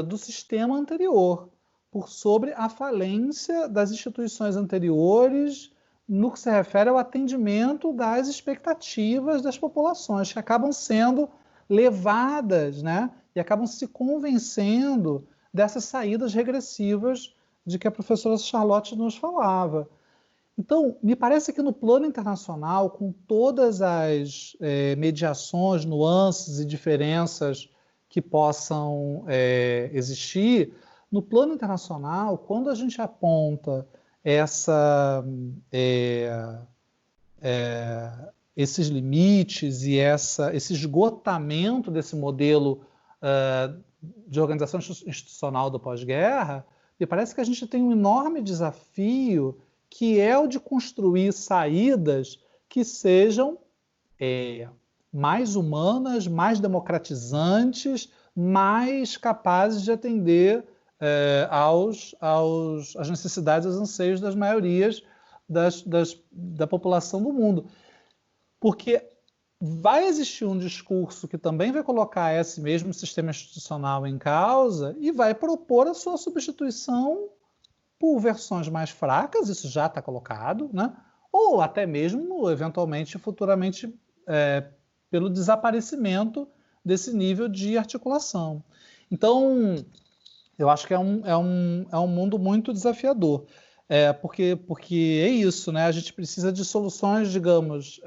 do sistema anterior, por sobre a falência das instituições anteriores no que se refere ao atendimento das expectativas das populações, que acabam sendo levadas, né, e acabam se convencendo dessas saídas regressivas de que a professora Charlotte nos falava. Então, me parece que no plano internacional, com todas as mediações, nuances e diferenças que possam existir, no plano internacional, quando a gente aponta esses limites e esse esgotamento desse modelo de organização institucional do pós-guerra, me parece que a gente tem um enorme desafio, que é o de construir saídas que sejam mais humanas, mais democratizantes, mais capazes de atender às necessidades, aos anseios das maiorias da população do mundo. Porque vai existir um discurso que também vai colocar esse mesmo sistema institucional em causa e vai propor a sua substituição por versões mais fracas, isso já está colocado, né? Ou até mesmo, eventualmente, futuramente, pelo desaparecimento desse nível de articulação. Então, eu acho que é um mundo muito desafiador. Porque é isso, né? A gente precisa de soluções, digamos,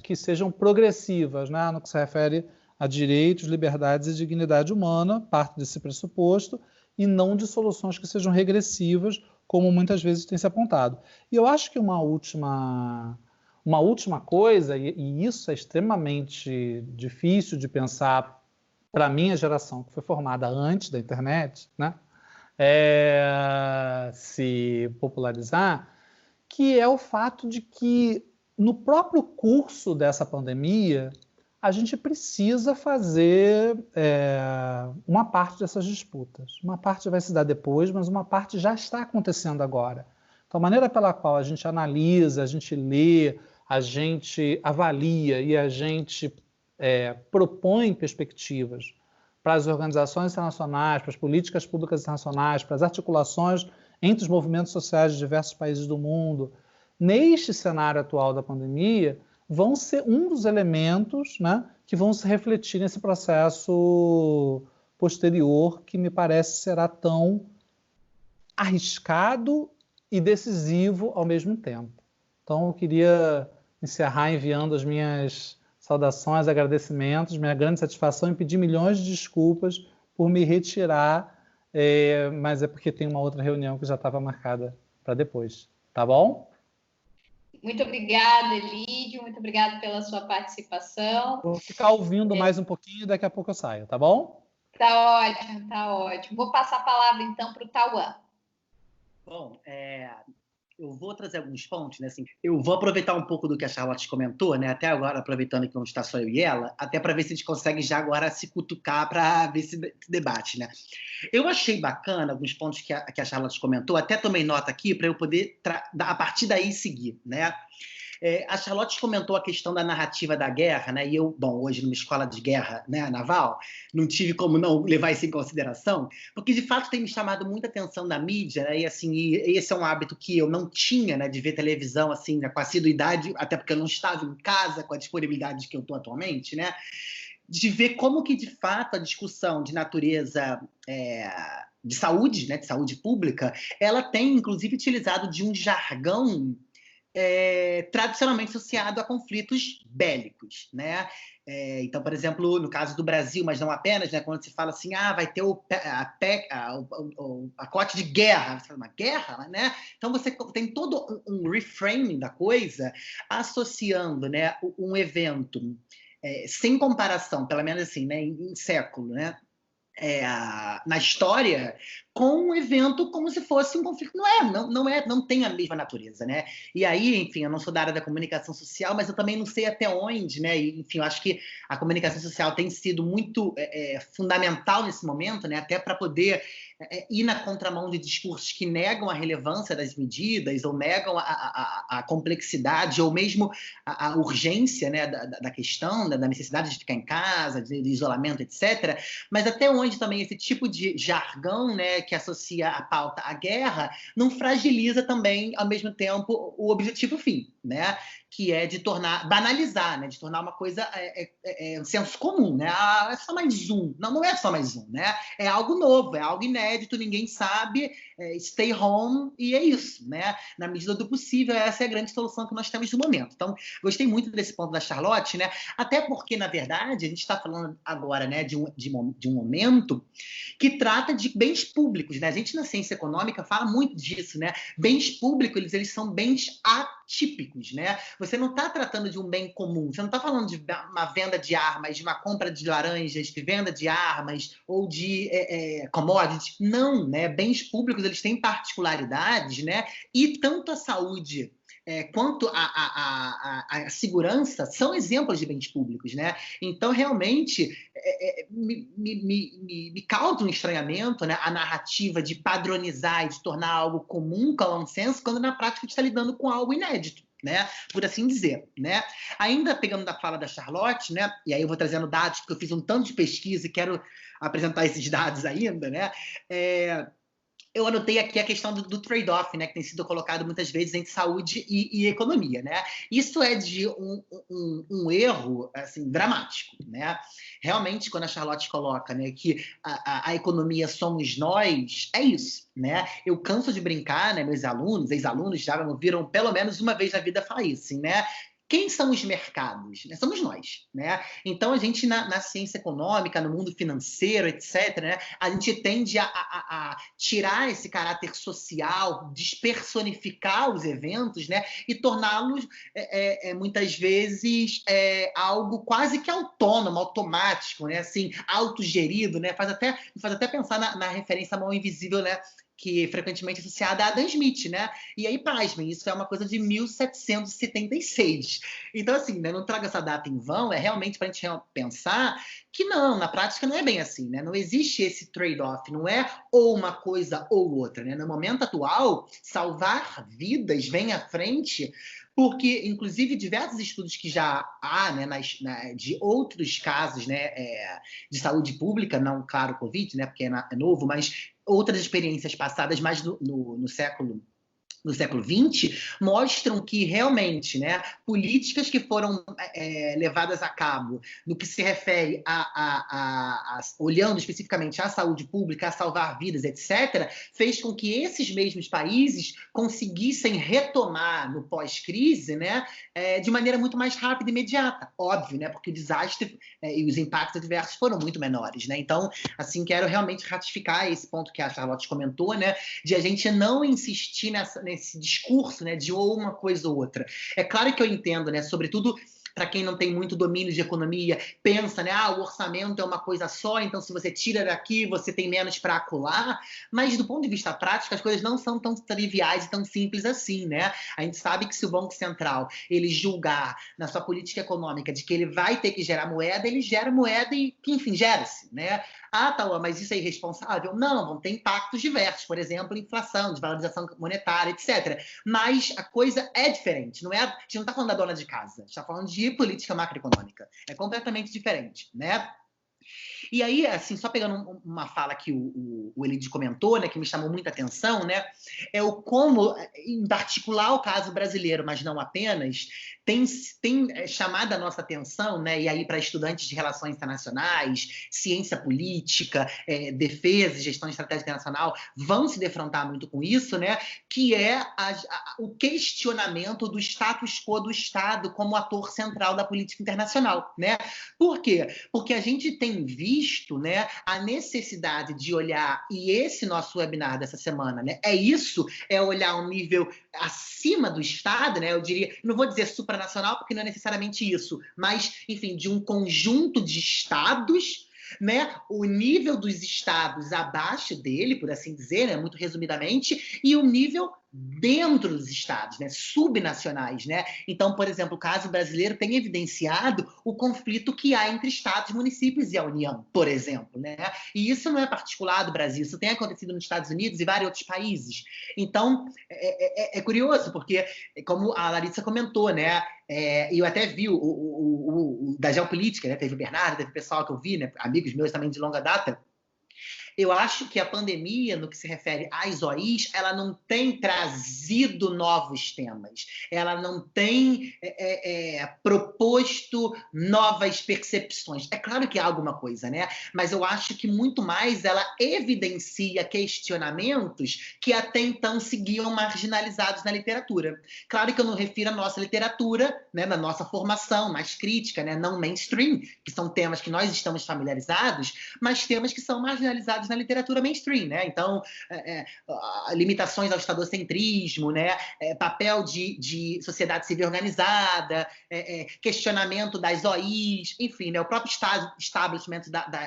que sejam progressivas, né? No que se refere a direitos, liberdades e dignidade humana, parte desse pressuposto, e não de soluções que sejam regressivas, como muitas vezes tem se apontado. E eu acho que uma última coisa, e isso é extremamente difícil de pensar para a minha geração, que foi formada antes da internet, né? Se popularizar, que é o fato de que no próprio curso dessa pandemia a gente precisa fazer uma parte dessas disputas. Uma parte vai se dar depois, mas uma parte já está acontecendo agora. Então, a maneira pela qual a gente analisa, a gente lê, a gente avalia e a gente propõe perspectivas para as organizações internacionais, para as políticas públicas internacionais, para as articulações entre os movimentos sociais de diversos países do mundo, neste cenário atual da pandemia, vão ser um dos elementos, né, que vão se refletir nesse processo posterior, que me parece será tão arriscado e decisivo ao mesmo tempo. Então, eu queria encerrar enviando as minhas saudações, agradecimentos, minha grande satisfação em pedir milhões de desculpas por me retirar, mas é porque tem uma outra reunião que já estava marcada para depois. Tá bom? Muito obrigada, Elídio, muito obrigada pela sua participação. Vou ficar ouvindo mais um pouquinho e daqui a pouco eu saio, tá bom? Tá ótimo, tá ótimo. Vou passar a palavra, então, para o Tauan. Bom, eu vou trazer alguns pontos, né? Assim, eu vou aproveitar um pouco do que a Charlotte comentou, né? Até agora, aproveitando que não está só eu e ela, até para ver se a gente consegue já agora se cutucar para ver esse debate, né? Eu achei bacana alguns pontos que a Charlotte comentou, até tomei nota aqui para eu poder, a partir daí, seguir, né? A Charlotte comentou a questão da narrativa da guerra, né? E eu, bom, hoje numa escola de guerra, né, naval, não tive como não levar isso em consideração, porque de fato tem me chamado muita atenção da mídia, né? E assim, esse é um hábito que eu não tinha, né, de ver televisão assim, né, com assiduidade, até porque eu não estava em casa com a disponibilidade que eu estou atualmente, né? De ver como que de fato a discussão de natureza de saúde, né, de saúde pública, ela tem inclusive utilizado de um jargão tradicionalmente associado a conflitos bélicos, né? Então, por exemplo, no caso do Brasil, mas não apenas, né, quando se fala assim, vai ter o pacote de guerra, você fala, uma guerra, né? Então você tem todo um reframing da coisa, associando, né, um evento sem comparação, pelo menos assim, né, em século, né? Na história, com um evento como se fosse um conflito. Não tem a mesma natureza, né? E aí, enfim, eu não sou da área da comunicação social, mas eu também não sei até onde, né? E, enfim, eu acho que a comunicação social tem sido muito fundamental nesse momento, né? Até para poder ir na contramão de discursos que negam a relevância das medidas, ou negam a complexidade, ou mesmo a urgência, né, da questão, da necessidade de ficar em casa, de isolamento, etc. Mas até onde também esse tipo de jargão, né, que associa a pauta à guerra, não fragiliza também, ao mesmo tempo, o objetivo fim, né? Que é de banalizar, né? De tornar uma coisa um senso comum, né? É só mais um. Não é só mais um, né? É algo novo, é algo inédito, ninguém sabe, stay home, e é isso, né? Na medida do possível, essa é a grande solução que nós temos no momento. Então, gostei muito desse ponto da Charlotte, né? Até porque, na verdade, a gente está falando agora, né, de um momento que trata de bens públicos, né? A gente, na ciência econômica, fala muito disso, né? Bens públicos, eles são bens atípicos, né? Você não está tratando de um bem comum, você não está falando de uma venda de armas, de uma compra de laranjas, de venda de armas ou de commodities. Não, né? Bens públicos, eles têm particularidades, né? E tanto a saúde quanto a segurança são exemplos de bens públicos, né? Então, realmente, me causa um estranhamento, né, a narrativa de padronizar e de tornar algo comum, common sense, quando na prática a gente está lidando com algo inédito, né? Por assim dizer, né? Ainda pegando da fala da Charlotte, né? E aí eu vou trazendo dados, porque eu fiz um tanto de pesquisa e quero apresentar esses dados ainda, né? Eu anotei aqui a questão do trade-off, né, que tem sido colocado muitas vezes entre saúde e economia, né? Isso é de um erro, assim, dramático, né? Realmente, quando a Charlotte coloca, né, que a economia somos nós, é isso, né? Eu canso de brincar, né? Meus alunos, ex-alunos já me ouviram pelo menos uma vez na vida falar isso, assim, né? Quem são os mercados? Somos nós, né? Então, a gente, na ciência econômica, no mundo financeiro, etc., né, a gente tende a tirar esse caráter social, despersonificar os eventos, né, e torná-los, muitas vezes, algo quase que autônomo, automático, né, assim, autogerido, né? Faz até pensar na referência à mão invisível, né, que frequentemente é associada a Adam Smith, né? E aí, pasmem, isso é uma coisa de 1776. Então, assim, né, não trago essa data em vão, é realmente para a gente pensar que não, na prática não é bem assim, né? Não existe esse trade-off, não é ou uma coisa ou outra, né? No momento atual, salvar vidas vem à frente, porque, inclusive, diversos estudos que já há, né, de outros casos, né, de saúde pública, não, claro, Covid, né, porque é novo, mas outras experiências passadas mais no século XX, mostram que realmente, né, políticas que foram levadas a cabo no que se refere olhando especificamente à saúde pública, a salvar vidas, etc., fez com que esses mesmos países conseguissem retomar no pós-crise, né, de maneira muito mais rápida e imediata. Óbvio, né, porque o desastre e os impactos adversos foram muito menores, né? Então, assim, quero realmente ratificar esse ponto que a Charlotte comentou, né, de a gente não insistir nesse discurso, né, de ou uma coisa ou outra. É claro que eu entendo, né, sobretudo para quem não tem muito domínio de economia, pensa, né, o orçamento é uma coisa só, então se você tira daqui, você tem menos para acolá, mas do ponto de vista prático, as coisas não são tão triviais e tão simples assim, né? A gente sabe que se o Banco Central ele julgar na sua política econômica de que ele vai ter que gerar moeda, ele gera moeda e, enfim, gera-se, né? Ah, Tauan, mas isso é irresponsável? Não, vão ter impactos diversos, por exemplo, inflação, desvalorização monetária, etc. Mas a coisa é diferente, não é? A gente não está falando da dona de casa, a gente está falando de política macroeconômica. É completamente diferente, né? E aí, assim, só pegando uma fala que o Elide comentou, né, que me chamou muita atenção, né, é o como, em particular o caso brasileiro, mas não apenas, tem chamado a nossa atenção, né, e aí para estudantes de relações internacionais, ciência política, defesa e gestão de estratégia internacional, vão se defrontar muito com isso, né, que é o questionamento do status quo do Estado como ator central da política internacional, né? Por quê? Porque a gente tem visto, né, a necessidade de olhar, e esse nosso webinar dessa semana, né, é olhar um nível acima do Estado, né, eu diria, não vou dizer supranacional, porque não é necessariamente isso, mas, enfim, de um conjunto de estados, né, o nível dos estados abaixo dele, por assim dizer, né, muito resumidamente, e o nível dentro dos estados, né, subnacionais, né? Então, por exemplo, o caso brasileiro tem evidenciado o conflito que há entre estados, municípios e a União, por exemplo, né? E isso não é particular do Brasil, isso tem acontecido nos Estados Unidos e vários outros países. Então, é curioso, porque, como a Larissa comentou, né, eu até vi o da geopolítica, né? Teve o Bernardo, teve o pessoal que eu vi, né? Amigos meus também de longa data. Eu acho que a pandemia, no que se refere às OIs, ela não tem trazido novos temas, ela não tem proposto novas percepções. É claro que há alguma coisa, né? Mas eu acho que muito mais ela evidencia questionamentos que até então seguiam marginalizados na literatura. Claro que eu não refiro à nossa literatura, né, na nossa formação mais crítica, né, não mainstream, que são temas que nós estamos familiarizados, mas temas que são marginalizados na literatura mainstream, né? Então, limitações ao estadocentrismo, né? Papel de sociedade civil organizada, questionamento das OIs, enfim, né? O próprio establishment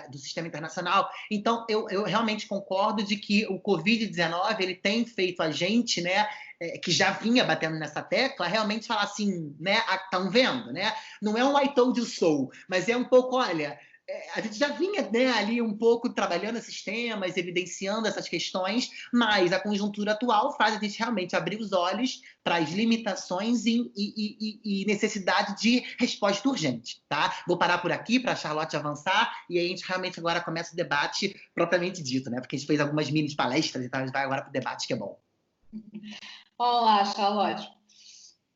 do sistema internacional. Então, eu realmente concordo de que o Covid-19 ele tem feito a gente, né, que já vinha batendo nessa tecla, realmente falar assim, né? Estão vendo, né? Não é um I told you so, mas é um pouco, olha, a gente já vinha, né, ali um pouco trabalhando esses temas, evidenciando essas questões, mas a conjuntura atual faz a gente realmente abrir os olhos para as limitações e necessidade de resposta urgente, tá? Vou parar por aqui para a Charlotte avançar e aí a gente realmente agora começa o debate propriamente dito, né? Porque a gente fez algumas mini palestras e tal, a gente vai agora para o debate, que é bom. Olá, Charlotte.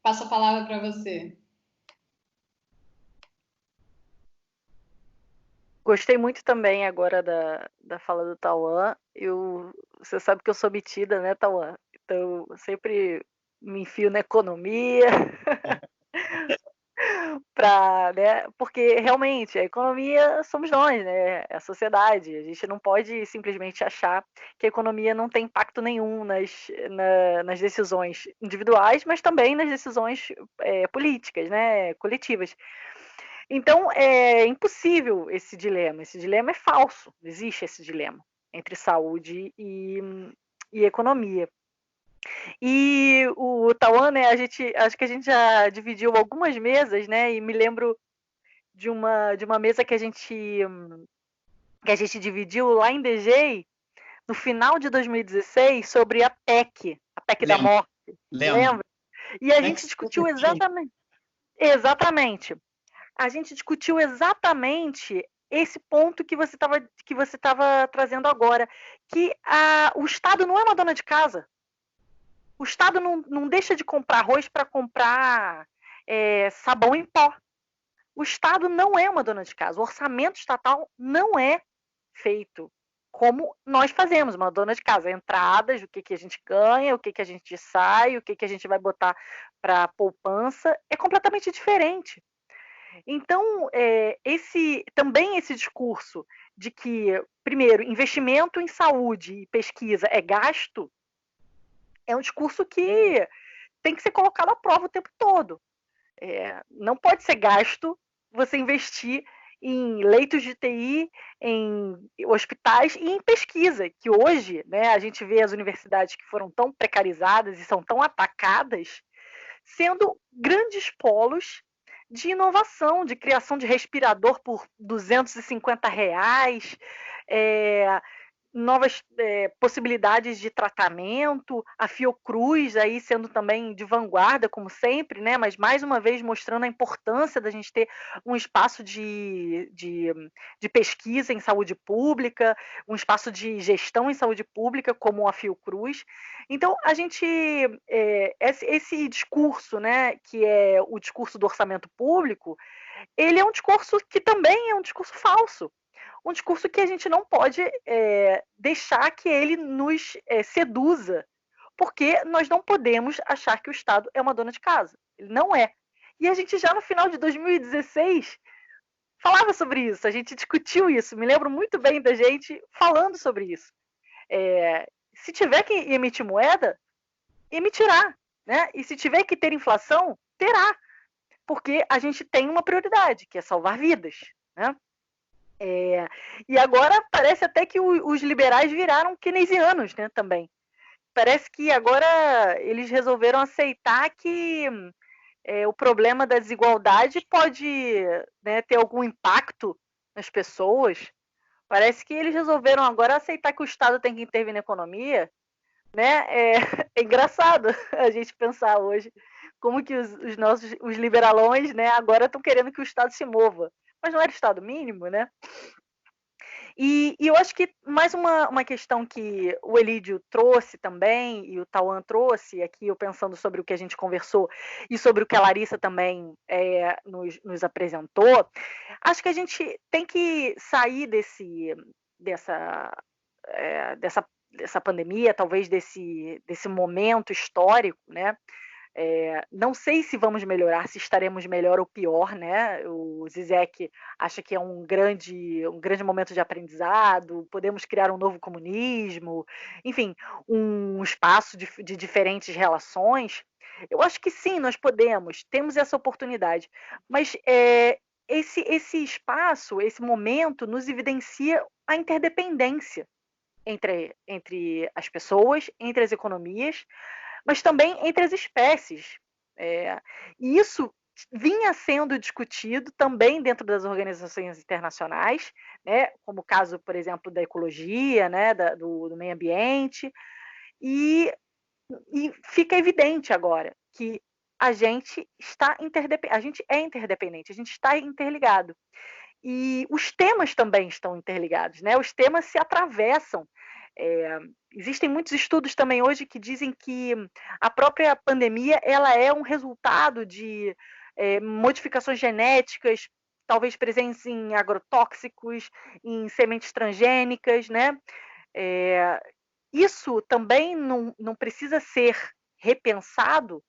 Passo a palavra para você. Gostei muito também agora da fala do Tauan. Você sabe que eu sou metida, né, Tauan? Então, eu sempre me enfio na economia, né? Porque realmente a economia somos nós, né? É a sociedade. A gente não pode simplesmente achar que a economia não tem impacto nenhum nas decisões individuais, mas também nas decisões políticas, né? Coletivas. Então, é impossível esse dilema. Esse dilema é falso. Não existe esse dilema entre saúde e economia. E o Tauan, né, acho que a gente já dividiu algumas mesas, né? E me lembro de uma mesa que a gente dividiu lá em DG no final de 2016 sobre a PEC da morte. Lembra? E a gente discutiu exatamente. A gente discutiu exatamente esse ponto que você estava trazendo agora, que o Estado não é uma dona de casa. O Estado não deixa de comprar arroz para comprar sabão em pó. O Estado não é uma dona de casa. O orçamento estatal não é feito como nós fazemos, uma dona de casa. Entradas, o que a gente ganha, o que a gente sai, o que a gente vai botar para poupança, é completamente diferente. Então, também esse discurso de que, primeiro, investimento em saúde e pesquisa é gasto, é um discurso que tem que ser colocado à prova o tempo todo. Não pode ser gasto você investir em leitos de TI, em hospitais e em pesquisa, que hoje, né, a gente vê as universidades que foram tão precarizadas e são tão atacadas, sendo grandes polos de inovação, de criação de respirador por R$250, novas possibilidades de tratamento, a Fiocruz aí sendo também de vanguarda, como sempre, né? Mas mais uma vez mostrando a importância da gente ter um espaço de pesquisa em saúde pública, um espaço de gestão em saúde pública, como a Fiocruz. Então, a gente, esse discurso, né, que é o discurso do orçamento público, ele é um discurso que também é um discurso falso. Um discurso que a gente não pode deixar que ele nos seduza, porque nós não podemos achar que o Estado é uma dona de casa. Ele não é. E a gente já no final de 2016 falava sobre isso, a gente discutiu isso, me lembro muito bem da gente falando sobre isso. Se tiver que emitir moeda, emitirá, né? E se tiver que ter inflação, terá, porque a gente tem uma prioridade, que é salvar vidas, né? E agora parece até que os liberais viraram keynesianos, né, também. Parece que agora eles resolveram aceitar que o problema da desigualdade pode, né, ter algum impacto nas pessoas. Parece que eles resolveram agora aceitar que o Estado tem que intervir na economia, né? É engraçado a gente pensar hoje como que os liberalões, né, agora estão querendo que o Estado se mova. Mas não era Estado mínimo, né? E eu acho que mais uma questão que o Elídio trouxe também, e o Tauan trouxe, aqui eu pensando sobre o que a gente conversou, e sobre o que a Larissa também nos apresentou, acho que a gente tem que sair dessa pandemia, talvez desse momento histórico, né? Não sei se vamos melhorar, se estaremos melhor ou pior, né? O Zizek acha que é um grande momento de aprendizado, podemos criar um novo comunismo, enfim, um espaço de diferentes relações. Eu acho que sim, nós podemos, temos essa oportunidade, mas esse espaço, esse momento nos evidencia a interdependência entre as pessoas, entre as economias, mas também entre as espécies. E isso vinha sendo discutido também dentro das organizações internacionais, né, como o caso, por exemplo, da ecologia, né, do meio ambiente, e fica evidente agora que a gente é interdependente, a gente está interligado. E os temas também estão interligados, né? Os temas se atravessam. Existem muitos estudos também hoje que dizem que a própria pandemia ela é um resultado de modificações genéticas, talvez presentes em agrotóxicos, em sementes transgênicas, né? Isso também não precisa ser repensado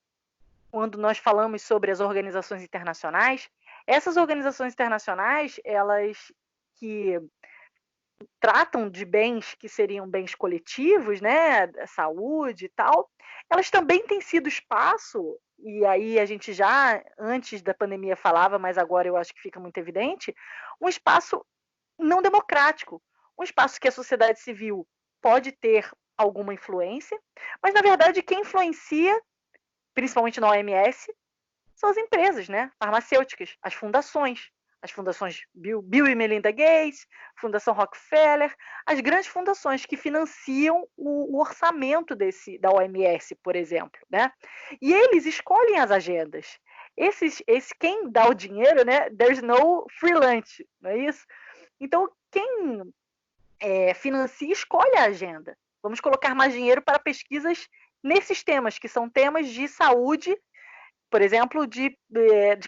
quando nós falamos sobre as organizações internacionais. Essas organizações internacionais, elas que tratam de bens que seriam bens coletivos, né, saúde e tal, elas também têm sido espaço, e aí a gente já antes da pandemia falava, mas agora eu acho que fica muito evidente, um espaço não democrático, um espaço que a sociedade civil pode ter alguma influência, mas na verdade quem influencia, principalmente na OMS, são as empresas, né, farmacêuticas, as fundações Bill e Melinda Gates, Fundação Rockefeller, as grandes fundações que financiam o orçamento da OMS, por exemplo, né? E eles escolhem as agendas. Quem dá o dinheiro, né? There's no free lunch, não é isso? Então, quem financia escolhe a agenda. Vamos colocar mais dinheiro para pesquisas nesses temas, que são temas de saúde, por exemplo, de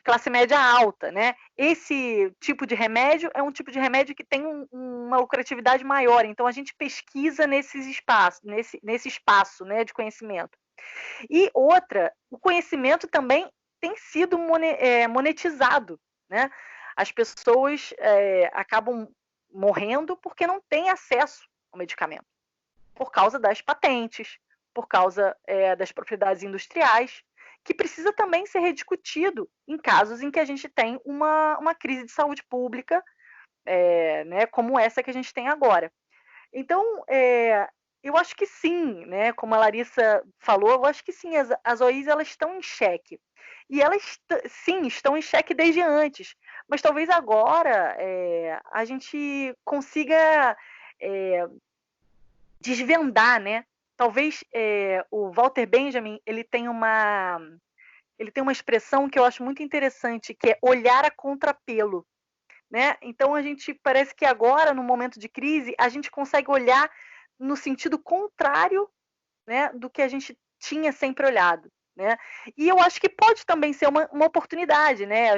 classe média alta, né? Esse tipo de remédio é um tipo de remédio que tem uma lucratividade maior, então a gente pesquisa nesse espaço, né, de conhecimento. E outra, o conhecimento também tem sido monetizado, né? As pessoas acabam morrendo porque não têm acesso ao medicamento, por causa das patentes, por causa das propriedades industriais, que precisa também ser rediscutido em casos em que a gente tem uma crise de saúde pública, né, como essa que a gente tem agora. Então, eu acho que sim, né, como a Larissa falou, eu acho que sim, as OIs elas estão em xeque. E elas, sim, estão em xeque desde antes. Mas talvez agora a gente consiga desvendar, né? Talvez o Walter Benjamin ele tem uma expressão que eu acho muito interessante, que é olhar a contrapelo, né? Então a gente parece que agora, no momento de crise, a gente consegue olhar no sentido contrário, né, do que a gente tinha sempre olhado, né? E eu acho que pode também ser uma oportunidade, né?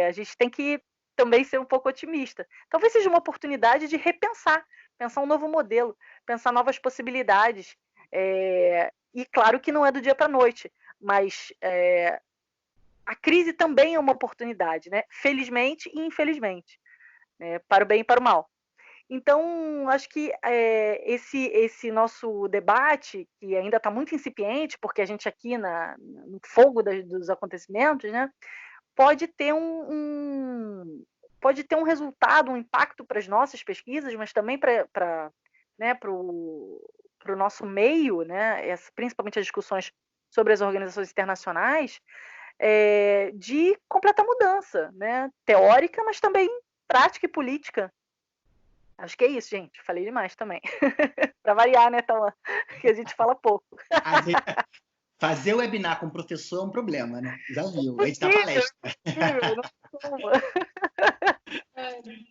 A gente tem que também ser um pouco otimista. Talvez seja uma oportunidade de pensar um novo modelo, pensar novas possibilidades. E claro que não é do dia para a noite, mas a crise também é uma oportunidade, né? Felizmente e infelizmente, né? Para o bem e para o mal. Então, acho que esse nosso debate, que ainda está muito incipiente, porque a gente aqui no fogo dos acontecimentos, né, pode ter pode ter um resultado, um impacto para as nossas pesquisas, mas também para o nosso meio, né, principalmente as discussões sobre as organizações internacionais, de completa mudança, né, teórica, mas também prática e política. Acho que é isso, gente. Falei demais também. Para variar, né, Tauan? Que a gente fala pouco. Fazer o webinar com o professor é um problema, né? Já viu, a gente tá palestra.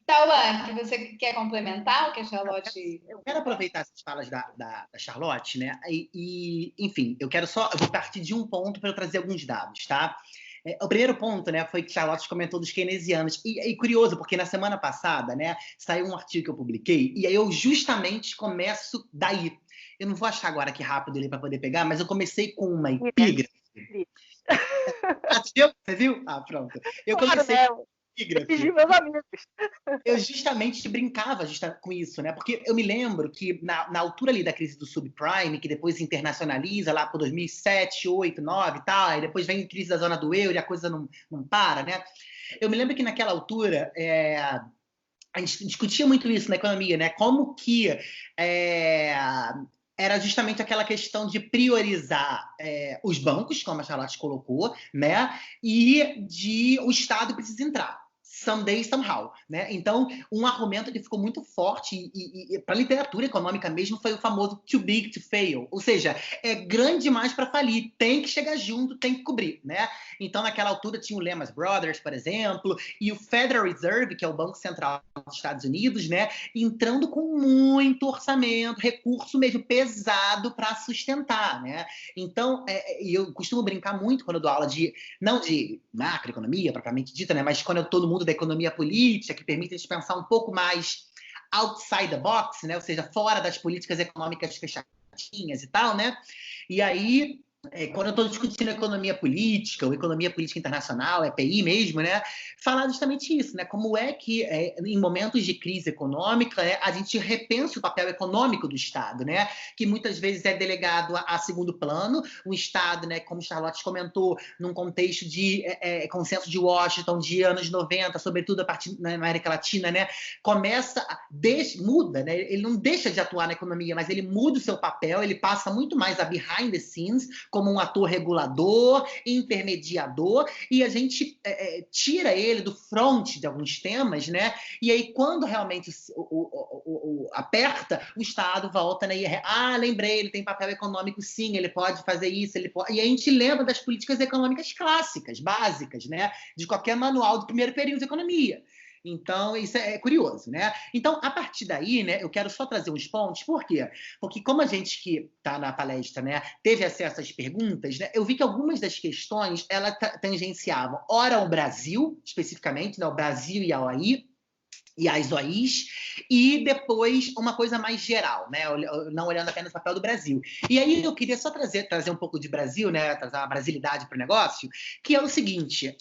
Tauan, você quer complementar o que a Charlotte... Eu quero aproveitar essas falas da Charlotte, né? Enfim, eu vou partir de um ponto para eu trazer alguns dados, tá? O primeiro ponto, né, foi que Charlotte comentou dos keynesianos. E curioso, porque na semana passada, né, saiu um artigo que eu publiquei, e aí eu justamente começo daí. Eu não vou achar agora aqui rápido ali para poder pegar, mas eu comecei com uma epígrafe. Você viu? Ah, pronto. Eu comecei com uma epígrafe. Meus amigos. Eu justamente brincava com isso, né? Porque eu me lembro que na altura ali da crise do subprime, que depois internacionaliza lá por 2007, 2008, 2009 e tal, e depois vem a crise da zona do euro e a coisa não para, né? Eu me lembro que naquela altura a gente discutia muito isso na economia, né? Como que era justamente aquela questão de priorizar os bancos, como a Charlotte colocou, né? E o Estado precisa entrar. Someday, somehow, né? Então, um argumento que ficou muito forte e para a literatura econômica mesmo foi o famoso too big to fail, ou seja, é grande demais para falir, tem que chegar junto, tem que cobrir, né? Então, naquela altura tinha o Lehman Brothers, por exemplo, e o Federal Reserve, que é o Banco Central dos Estados Unidos, né? Entrando com muito orçamento, recurso mesmo pesado para sustentar, né? Então, eu costumo brincar muito quando eu dou aula não de macroeconomia propriamente dita, né? Mas quando eu estou no mundo da economia política, que permite a gente pensar um pouco mais outside the box, né? Ou seja, fora das políticas econômicas fechadinhas e tal, né? E aí, quando eu estou discutindo economia política, ou economia política internacional, EPI mesmo, né? Falar justamente isso, né? Como é que, em momentos de crise econômica, a gente repensa o papel econômico do Estado, né? Que muitas vezes é delegado a segundo plano. O Estado, né, como Charlotte comentou, num contexto de consenso de Washington, de anos 90, sobretudo a partir na América Latina, né? Muda, né? Ele não deixa de atuar na economia, mas ele muda o seu papel, ele passa muito mais a behind the scenes, como um ator regulador, intermediador, e a gente tira ele do front de alguns temas, né? E aí, quando realmente aperta, o Estado volta, né? Lembrei, ele tem papel econômico, sim, ele pode fazer isso, ele pode... E a gente lembra das políticas econômicas clássicas, básicas, né? De qualquer manual do primeiro período de economia. Então, isso é curioso, né? Então, a partir daí, né, eu quero só trazer uns pontos. Por quê? Porque como a gente que está na palestra, né, teve acesso às perguntas, né, eu vi que algumas das questões, elas tangenciavam, ora o Brasil, especificamente, né, o Brasil e a OAI, e as OIs, e depois uma coisa mais geral, né? Não olhando apenas o papel do Brasil. E aí eu queria só trazer um pouco de Brasil, né? Trazer uma brasilidade para o negócio, que é o seguinte...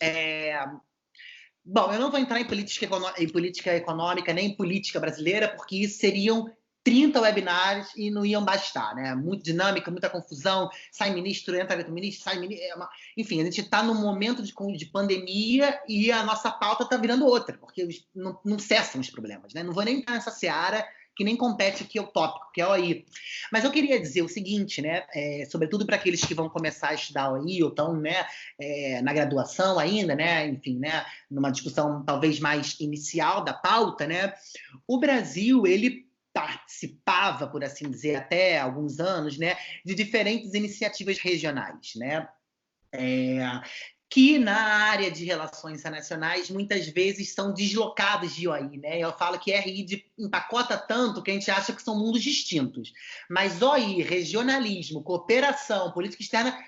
Bom, eu não vou entrar em política econômica nem em política brasileira, porque isso seriam 30 webinars e não iam bastar, né? Muito dinâmica, muita confusão, sai ministro, entra outro ministro, sai ministro... Enfim, a gente está num momento de pandemia e a nossa pauta está virando outra, porque não cessam os problemas, né? Não vou nem entrar nessa seara que nem compete aqui o tópico, que é o OI. Mas eu queria dizer o seguinte, né? Sobretudo para aqueles que vão começar a estudar OI ou estão, né, na graduação ainda, né? Enfim, né? Numa discussão talvez mais inicial da pauta, né? O Brasil, ele participava, por assim dizer, até alguns anos, né, de diferentes iniciativas regionais, né, que na área de relações internacionais muitas vezes são deslocadas de OI, né? Eu falo que RI empacota tanto que a gente acha que são mundos distintos, mas OI, regionalismo, cooperação, política externa,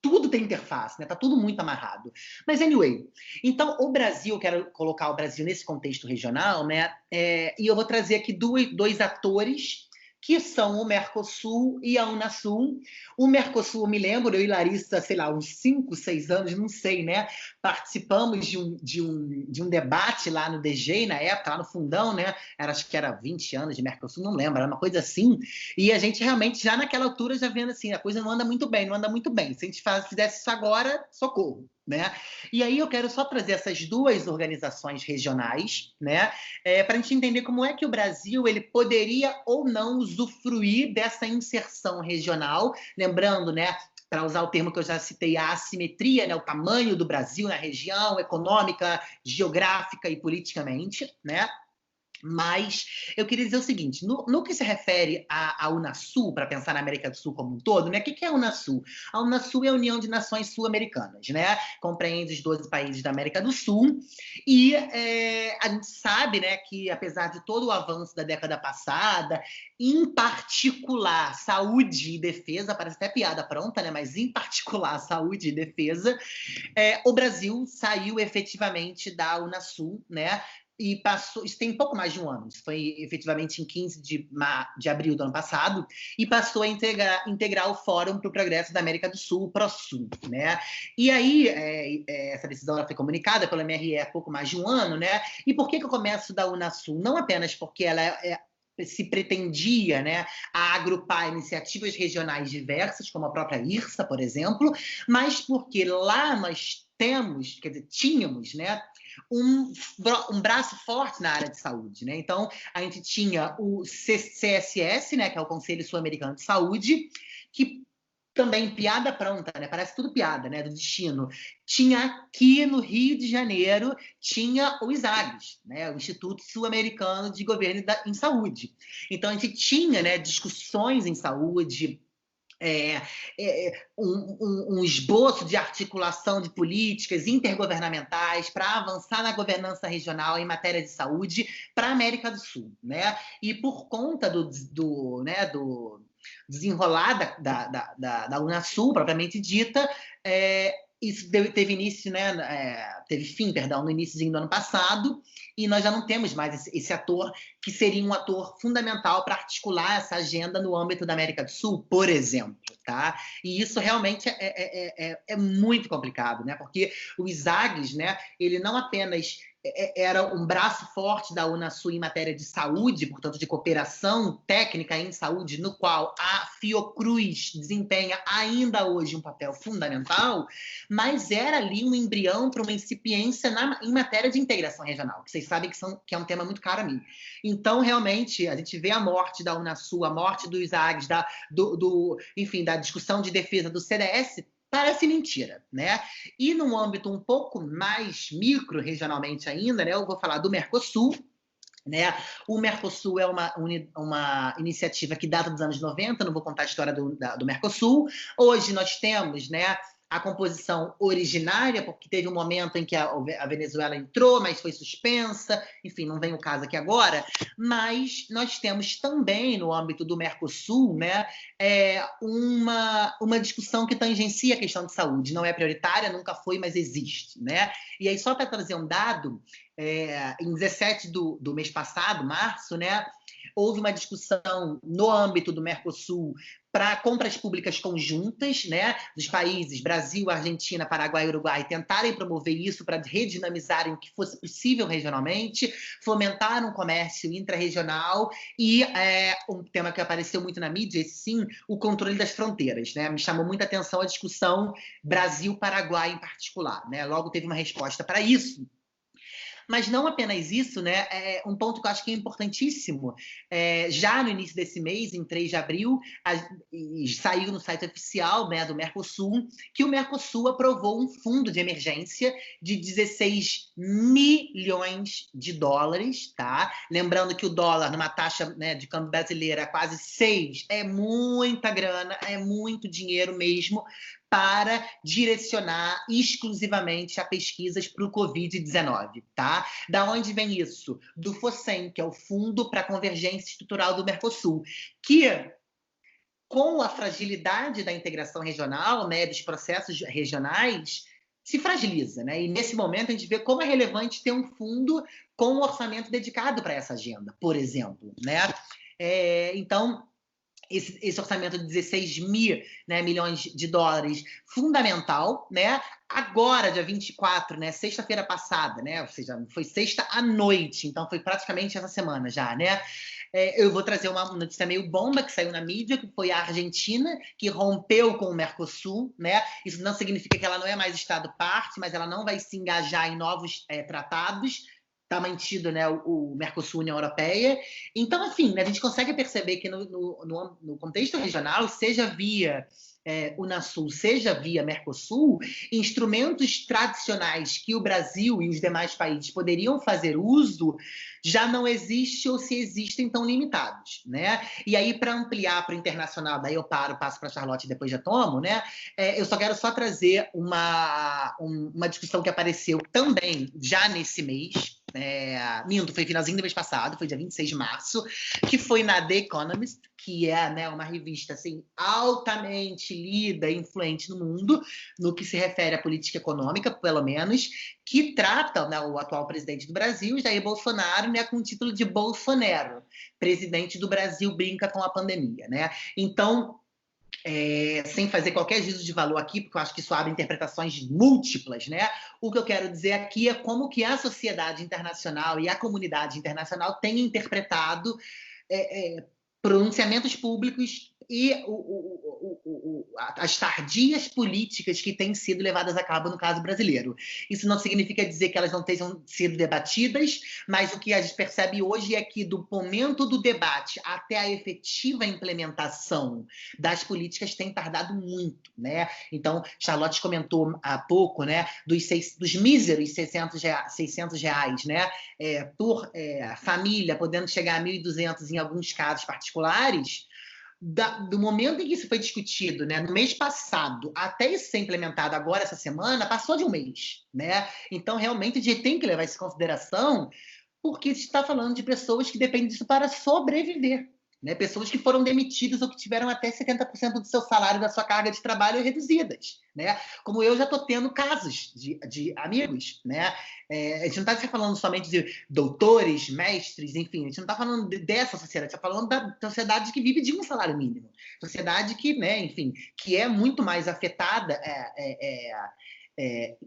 tudo tem interface, né? Tá tudo muito amarrado. Mas, anyway, então, o Brasil, quero colocar o Brasil nesse contexto regional, né? E eu vou trazer aqui dois atores que são o Mercosul e a Unasul. O Mercosul, eu me lembro, eu e Larissa, sei lá, uns 5, 6 anos, não sei, né? Participamos de um debate lá no DG, na época, lá no Fundão, né? Acho que era 20 anos de Mercosul, não lembro, era uma coisa assim. E a gente realmente, já naquela altura, já vendo assim, a coisa não anda muito bem, não anda muito bem. Se a gente fizesse isso agora, socorro. Né? E aí eu quero só trazer essas duas organizações regionais, né, para a gente entender como é que o Brasil ele poderia ou não usufruir dessa inserção regional, lembrando, né, para usar o termo que eu já citei, a assimetria, né, o tamanho do Brasil na região econômica, geográfica e politicamente, né? Mas eu queria dizer o seguinte, no que se refere à Unasul, para pensar na América do Sul como um todo, né? O que é a Unasul? A Unasul é a União de Nações Sul-Americanas, né? Compreende os 12 países da América do Sul e a gente sabe, né, que apesar de todo o avanço da década passada, em particular saúde e defesa, parece até piada pronta, né? Mas em particular saúde e defesa, o Brasil saiu efetivamente da Unasul, né? E passou, isso tem pouco mais de um ano, isso foi efetivamente em 15 de abril do ano passado, e passou a integrar o Fórum para o Progresso da América do Sul, o PROSUL, né? E aí, essa decisão ela foi comunicada pela MRE há pouco mais de um ano, né? E por que eu começo da Unasul? Não apenas porque ela se pretendia, né, a agrupar iniciativas regionais diversas, como a própria IRSA, por exemplo, mas porque lá nós tínhamos, né, um braço forte na área de saúde, né? Então, a gente tinha o CSS, né, que é o Conselho Sul-Americano de Saúde, que também piada pronta, né? Parece tudo piada, né? Do destino. Tinha aqui no Rio de Janeiro, tinha o ISAGS, né? O Instituto Sul-Americano de Governo em Saúde. Então, a gente tinha, né, discussões em saúde, um esboço de articulação de políticas intergovernamentais para avançar na governança regional em matéria de saúde para a América do Sul, né? E por conta do desenrolar da Unasul, propriamente dita, isso teve início, né? Teve fim, perdão, no início do ano passado, e nós já não temos mais esse ator que seria um ator fundamental para articular essa agenda no âmbito da América do Sul, por exemplo, tá? E isso realmente é muito complicado, né? Porque o ISAGS, né? Ele não apenas era um braço forte da Unasul em matéria de saúde, portanto, de cooperação técnica em saúde, no qual a Fiocruz desempenha ainda hoje um papel fundamental, mas era ali um embrião para uma incipiência em matéria de integração regional, que vocês sabem que é um tema muito caro a mim. Então, realmente, a gente vê a morte da Unasul, a morte do ISAGS, enfim, da discussão de defesa do CDS, parece mentira, né? E num âmbito um pouco mais micro, regionalmente ainda, né? Eu vou falar do Mercosul, né? O Mercosul é uma iniciativa que data dos anos 90, não vou contar a história do Mercosul. Hoje nós temos, né, a composição originária, porque teve um momento em que a Venezuela entrou, mas foi suspensa, enfim, não vem o caso aqui agora, mas nós temos também, no âmbito do Mercosul, né, uma discussão que tangencia a questão de saúde, não é prioritária, nunca foi, mas existe, né? E aí, só para trazer um dado, em 17 do mês passado, março, né, houve uma discussão no âmbito do Mercosul para compras públicas conjuntas, né, dos países Brasil, Argentina, Paraguai e Uruguai tentarem promover isso para redinamizarem o que fosse possível regionalmente, fomentar um comércio intra-regional e um tema que apareceu muito na mídia, esse sim, o controle das fronteiras, né? Me chamou muita atenção a discussão Brasil-Paraguai em particular, né? Logo teve uma resposta para isso. Mas não apenas isso, né? Um ponto que eu acho que é importantíssimo. Já no início desse mês, em 3 de abril, saiu no site oficial, né, do Mercosul, que o Mercosul aprovou um fundo de emergência de 16 milhões de dólares, tá? Lembrando que o dólar, numa taxa, né, de câmbio brasileira, quase 6, é muita grana, é muito dinheiro mesmo, para direcionar exclusivamente a pesquisas para o Covid-19, tá? Da onde vem isso? Do FOSEM, que é o Fundo para a Convergência Estrutural do Mercosul, que, com a fragilidade da integração regional, né, dos processos regionais, se fragiliza, né? E nesse momento a gente vê como é relevante ter um fundo com um orçamento dedicado para essa agenda, por exemplo, né? Então, esse orçamento de 16 milhões de dólares, fundamental, né? Agora, dia 24, né? Sexta-feira passada, né? Ou seja, foi sexta à noite, então foi praticamente essa semana já, né? Eu vou trazer uma notícia meio bomba que saiu na mídia, que foi a Argentina, que rompeu com o Mercosul, né? Isso não significa que ela não é mais Estado-parte, mas ela não vai se engajar em novos tratados. Está mantido, né, o Mercosul, União Europeia. Então, assim, né, a gente consegue perceber que no contexto regional, seja via Unasul, seja via Mercosul, instrumentos tradicionais que o Brasil e os demais países poderiam fazer uso já não existe ou se existem tão limitados, né? E aí, para ampliar para o internacional, daí eu passo para a Charlotte e depois já tomo, né? Eu só quero trazer uma discussão que apareceu também já nesse mês, foi finalzinho do mês passado, foi dia 26 de março, que foi na The Economist, que é, né, uma revista assim, altamente lida e influente no mundo, no que se refere à política econômica, pelo menos, que trata, né, o atual presidente do Brasil, Jair Bolsonaro, né, com o título de Bolsonaro, presidente do Brasil brinca com a pandemia, né? Então, sem fazer qualquer juízo de valor aqui, porque eu acho que isso abre interpretações múltiplas, né? O que eu quero dizer aqui é como que a sociedade internacional e a comunidade internacional têm interpretado pronunciamentos públicos e as tardias políticas que têm sido levadas a cabo no caso brasileiro. Isso não significa dizer que elas não tenham sido debatidas, mas o que a gente percebe hoje é que do momento do debate até a efetiva implementação das políticas tem tardado muito, né? Então, Charlotte comentou há pouco, né, dos míseros R$600, né, por família, podendo chegar a 1.200 em alguns casos particulares. Do momento em que isso foi discutido, né, no mês passado, até isso ser implementado agora, essa semana, passou de um mês, né? Então, realmente, a gente tem que levar isso em consideração, porque a gente está falando de pessoas que dependem disso para sobreviver, né? Pessoas que foram demitidas ou que tiveram até 70% do seu salário, da sua carga de trabalho reduzidas, né? Como eu já estou tendo casos de amigos, né? A gente não está falando somente de doutores, mestres, enfim, a gente não está falando dessa sociedade, está falando da sociedade que vive de um salário mínimo, sociedade que, né, enfim, que é muito mais afetada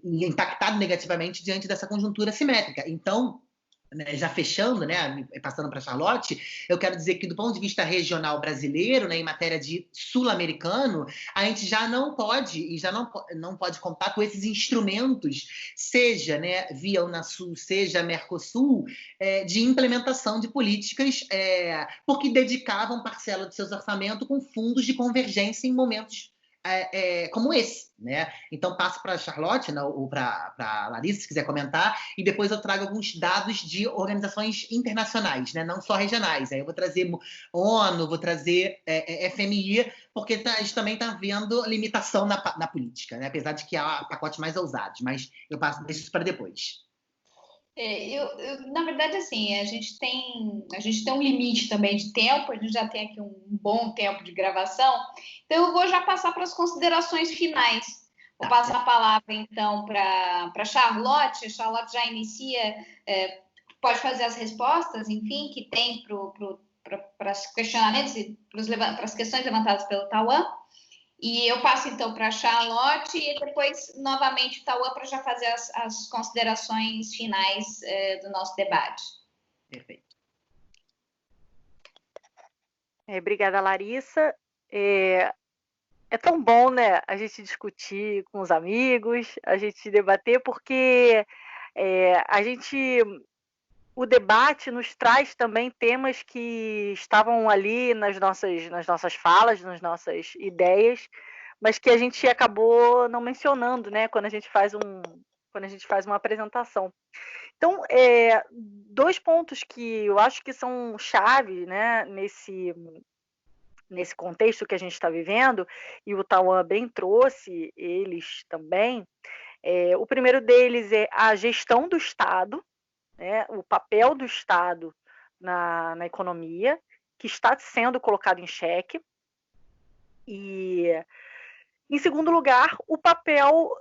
e impactada negativamente diante dessa conjuntura assimétrica. Então, né, já fechando, né, passando para a Charlotte, eu quero dizer que do ponto de vista regional brasileiro, né, em matéria de sul-americano, a gente já não pode não pode contar com esses instrumentos, seja, né, via Unasul, seja Mercosul, de implementação de políticas, porque dedicavam parcela de seus orçamentos com fundos de convergência em momentos como esse, né? Então passo para a Charlotte, né, ou para a Larissa, se quiser comentar, e depois eu trago alguns dados de organizações internacionais, né, não só regionais. Aí eu vou trazer ONU, vou trazer FMI, porque a gente também está vendo limitação na política, né? Apesar de que há pacotes mais ousados, mas eu deixo isso para depois. Na verdade, assim, a gente tem um limite também de tempo, a gente já tem aqui um bom tempo de gravação, então eu vou já passar para as considerações finais. Vou passar a palavra, então, para Charlotte. A Charlotte já inicia, pode fazer as respostas, enfim, que tem para os questionamentos e para as questões levantadas pelo Tauan. E eu passo, então, para a Charlotte e depois, novamente, o Tauan para já fazer as considerações finais do nosso debate. Perfeito. Obrigada, Larissa. É tão bom, né, a gente discutir com os amigos, a gente debater, porque o debate nos traz também temas que estavam ali nas nossas falas, nas nossas ideias, mas que a gente acabou não mencionando, né, quando a gente faz uma apresentação. Então, 2 pontos que eu acho que são chave, né, nesse contexto que a gente está vivendo, e o Tauan bem trouxe eles também. O primeiro deles é a gestão do Estado, né, o papel do Estado na economia, que está sendo colocado em xeque. E, em segundo lugar, o papel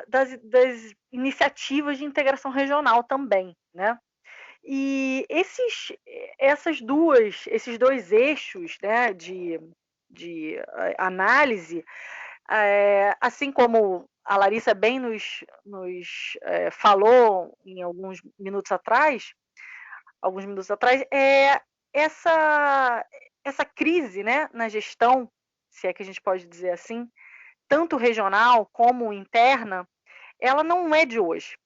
das iniciativas de integração regional também, né? E esses 2 eixos, né, de análise, assim como a Larissa bem nos falou em alguns minutos atrás, essa crise, né, na gestão, se é que a gente pode dizer assim, tanto regional como interna, ela não é de hoje.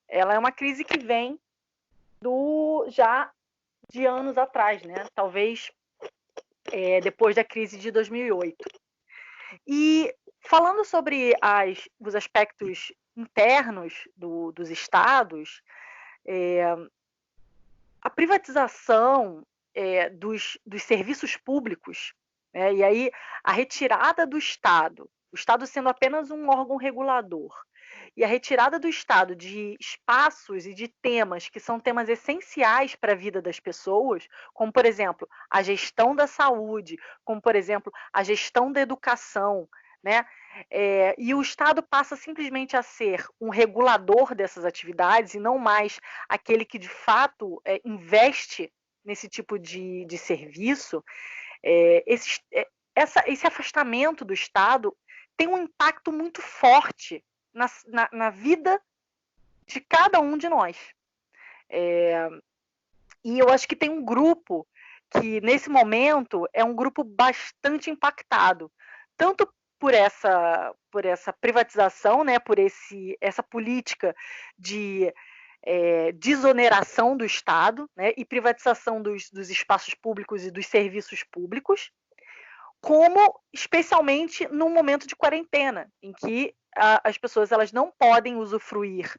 Ela é uma crise que vem já de anos atrás, né? Talvez depois da crise de 2008. E falando sobre os aspectos internos dos estados, a privatização dos serviços públicos, né? E aí a retirada do Estado, o Estado sendo apenas um órgão regulador, e a retirada do Estado de espaços e de temas que são temas essenciais para a vida das pessoas, como, por exemplo, a gestão da saúde, como, por exemplo, a gestão da educação, né? E o Estado passa simplesmente a ser um regulador dessas atividades e não mais aquele que, de fato, investe nesse tipo de serviço. Esse afastamento do Estado tem um impacto muito forte na vida de cada um de nós. E eu acho que tem um grupo que, nesse momento, é um grupo bastante impactado, tanto por essa privatização, né, por essa política de desoneração do Estado, né, e privatização dos espaços públicos e dos serviços públicos, como especialmente num momento de quarentena, em que as pessoas elas não podem usufruir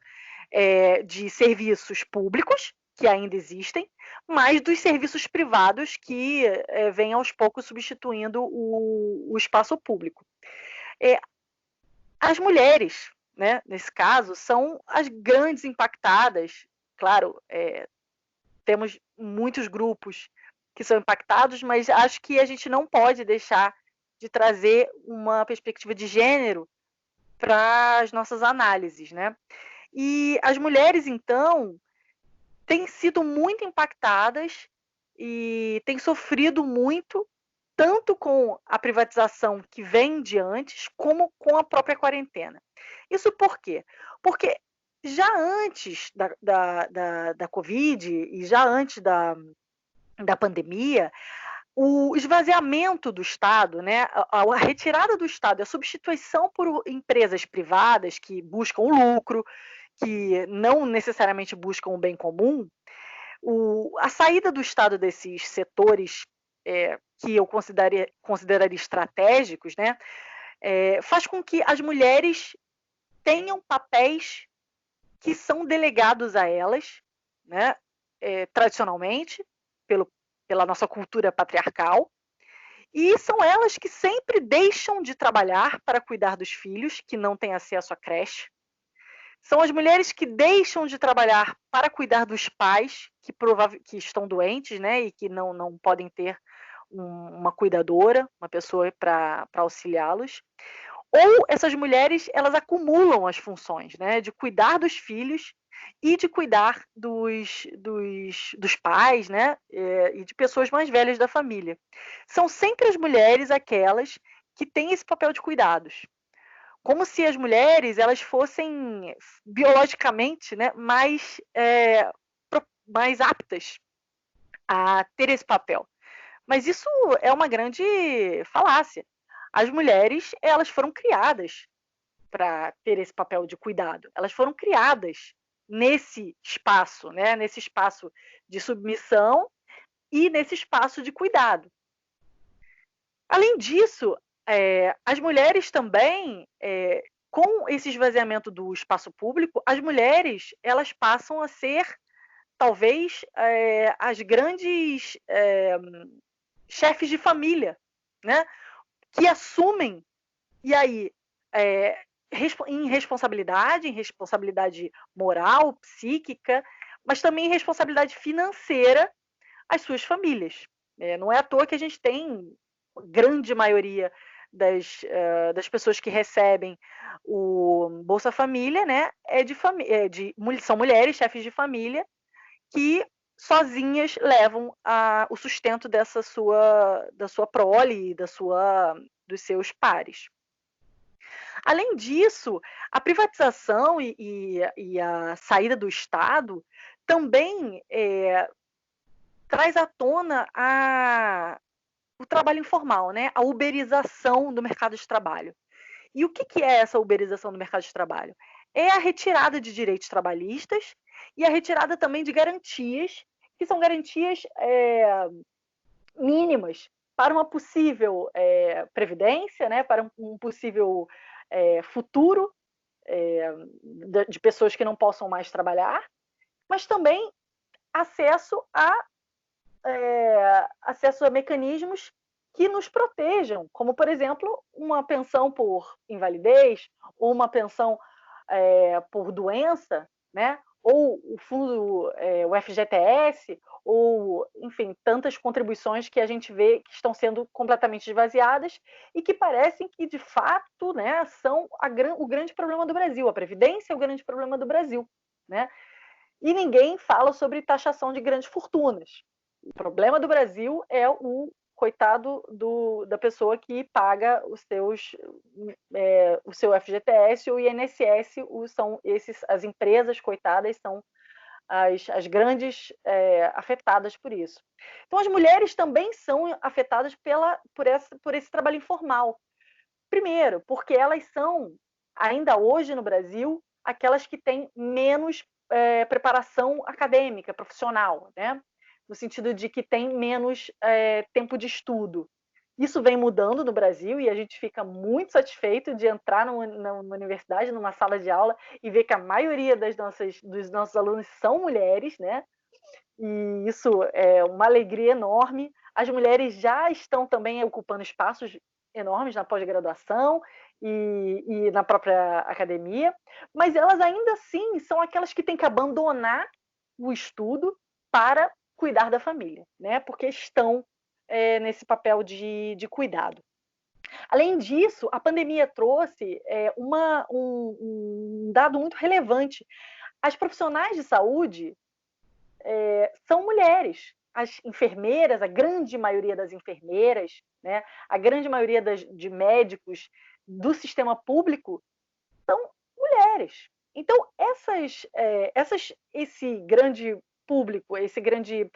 de serviços públicos, que ainda existem, mas dos serviços privados que vêm aos poucos substituindo o espaço público. As mulheres, né, nesse caso, são as grandes impactadas. Claro, temos muitos grupos que são impactados, mas acho que a gente não pode deixar de trazer uma perspectiva de gênero para as nossas análises, né? E as mulheres, então, têm sido muito impactadas e têm sofrido muito, tanto com a privatização que vem de antes, como com a própria quarentena. Isso por quê? Porque já antes da Covid e já antes da pandemia, o esvaziamento do Estado, né, a retirada do Estado, a substituição por empresas privadas que buscam o lucro, que não necessariamente buscam o bem comum, a saída do Estado desses setores que eu consideraria estratégicos, né, faz com que as mulheres tenham papéis que são delegados a elas, né, tradicionalmente, pela nossa cultura patriarcal, e são elas que sempre deixam de trabalhar para cuidar dos filhos que não têm acesso à creche. São as mulheres que deixam de trabalhar para cuidar dos pais que estão doentes, né, e que não podem ter uma cuidadora, uma pessoa para auxiliá-los. Ou essas mulheres, elas acumulam as funções, né, de cuidar dos filhos e de cuidar dos pais, né, e de pessoas mais velhas da família. São sempre as mulheres aquelas que têm esse papel de cuidados, como se as mulheres elas fossem biologicamente, né, mais aptas a ter esse papel. Mas isso é uma grande falácia. As mulheres elas foram criadas para ter esse papel de cuidado. Elas foram criadas nesse espaço, né, nesse espaço de submissão e nesse espaço de cuidado. Além disso, as mulheres também, com esse esvaziamento do espaço público, as mulheres elas passam a ser, talvez, as grandes chefes de família, né? Que assumem, e aí, em responsabilidade moral, psíquica, mas também em responsabilidade financeira, as suas famílias. Não é à toa que a gente tem grande maioria das pessoas que recebem o Bolsa Família, né, são mulheres, chefes de família, que sozinhas levam o sustento da sua prole, dos seus pares. Além disso, a privatização e a saída do Estado também traz à tona o trabalho informal, né? A uberização do mercado de trabalho. E o que é essa uberização do mercado de trabalho? É a retirada de direitos trabalhistas e a retirada também de garantias, que são garantias mínimas para uma possível previdência, né? Para um possível futuro de pessoas que não possam mais trabalhar, mas também acesso a mecanismos que nos protejam, como, por exemplo, uma pensão por invalidez, ou uma pensão por doença, né? Ou o fundo, o FGTS, ou, enfim, tantas contribuições que a gente vê que estão sendo completamente esvaziadas e que parecem que, de fato, né, são o grande problema do Brasil. A Previdência é o grande problema do Brasil, né? E ninguém fala sobre taxação de grandes fortunas. O problema do Brasil é o coitado da pessoa que paga o seu FGTS, o INSS, as empresas coitadas são as grandes afetadas por isso. Então, as mulheres também são afetadas por esse trabalho informal. Primeiro, porque elas são, ainda hoje no Brasil, aquelas que têm menos preparação acadêmica, profissional, né? No sentido de que tem menos tempo de estudo. Isso vem mudando no Brasil e a gente fica muito satisfeito de entrar numa universidade, numa sala de aula e ver que a maioria dos nossos alunos são mulheres, né? E isso é uma alegria enorme. As mulheres já estão também ocupando espaços enormes na pós-graduação e na própria academia, mas elas ainda assim são aquelas que têm que abandonar o estudo para cuidar da família, né? Porque estão nesse papel de cuidado. Além disso, a pandemia trouxe um dado muito relevante. As profissionais de saúde são mulheres. As enfermeiras, a grande maioria das enfermeiras, né, a grande maioria de médicos do sistema público são mulheres. Então, esse grande público, esse grande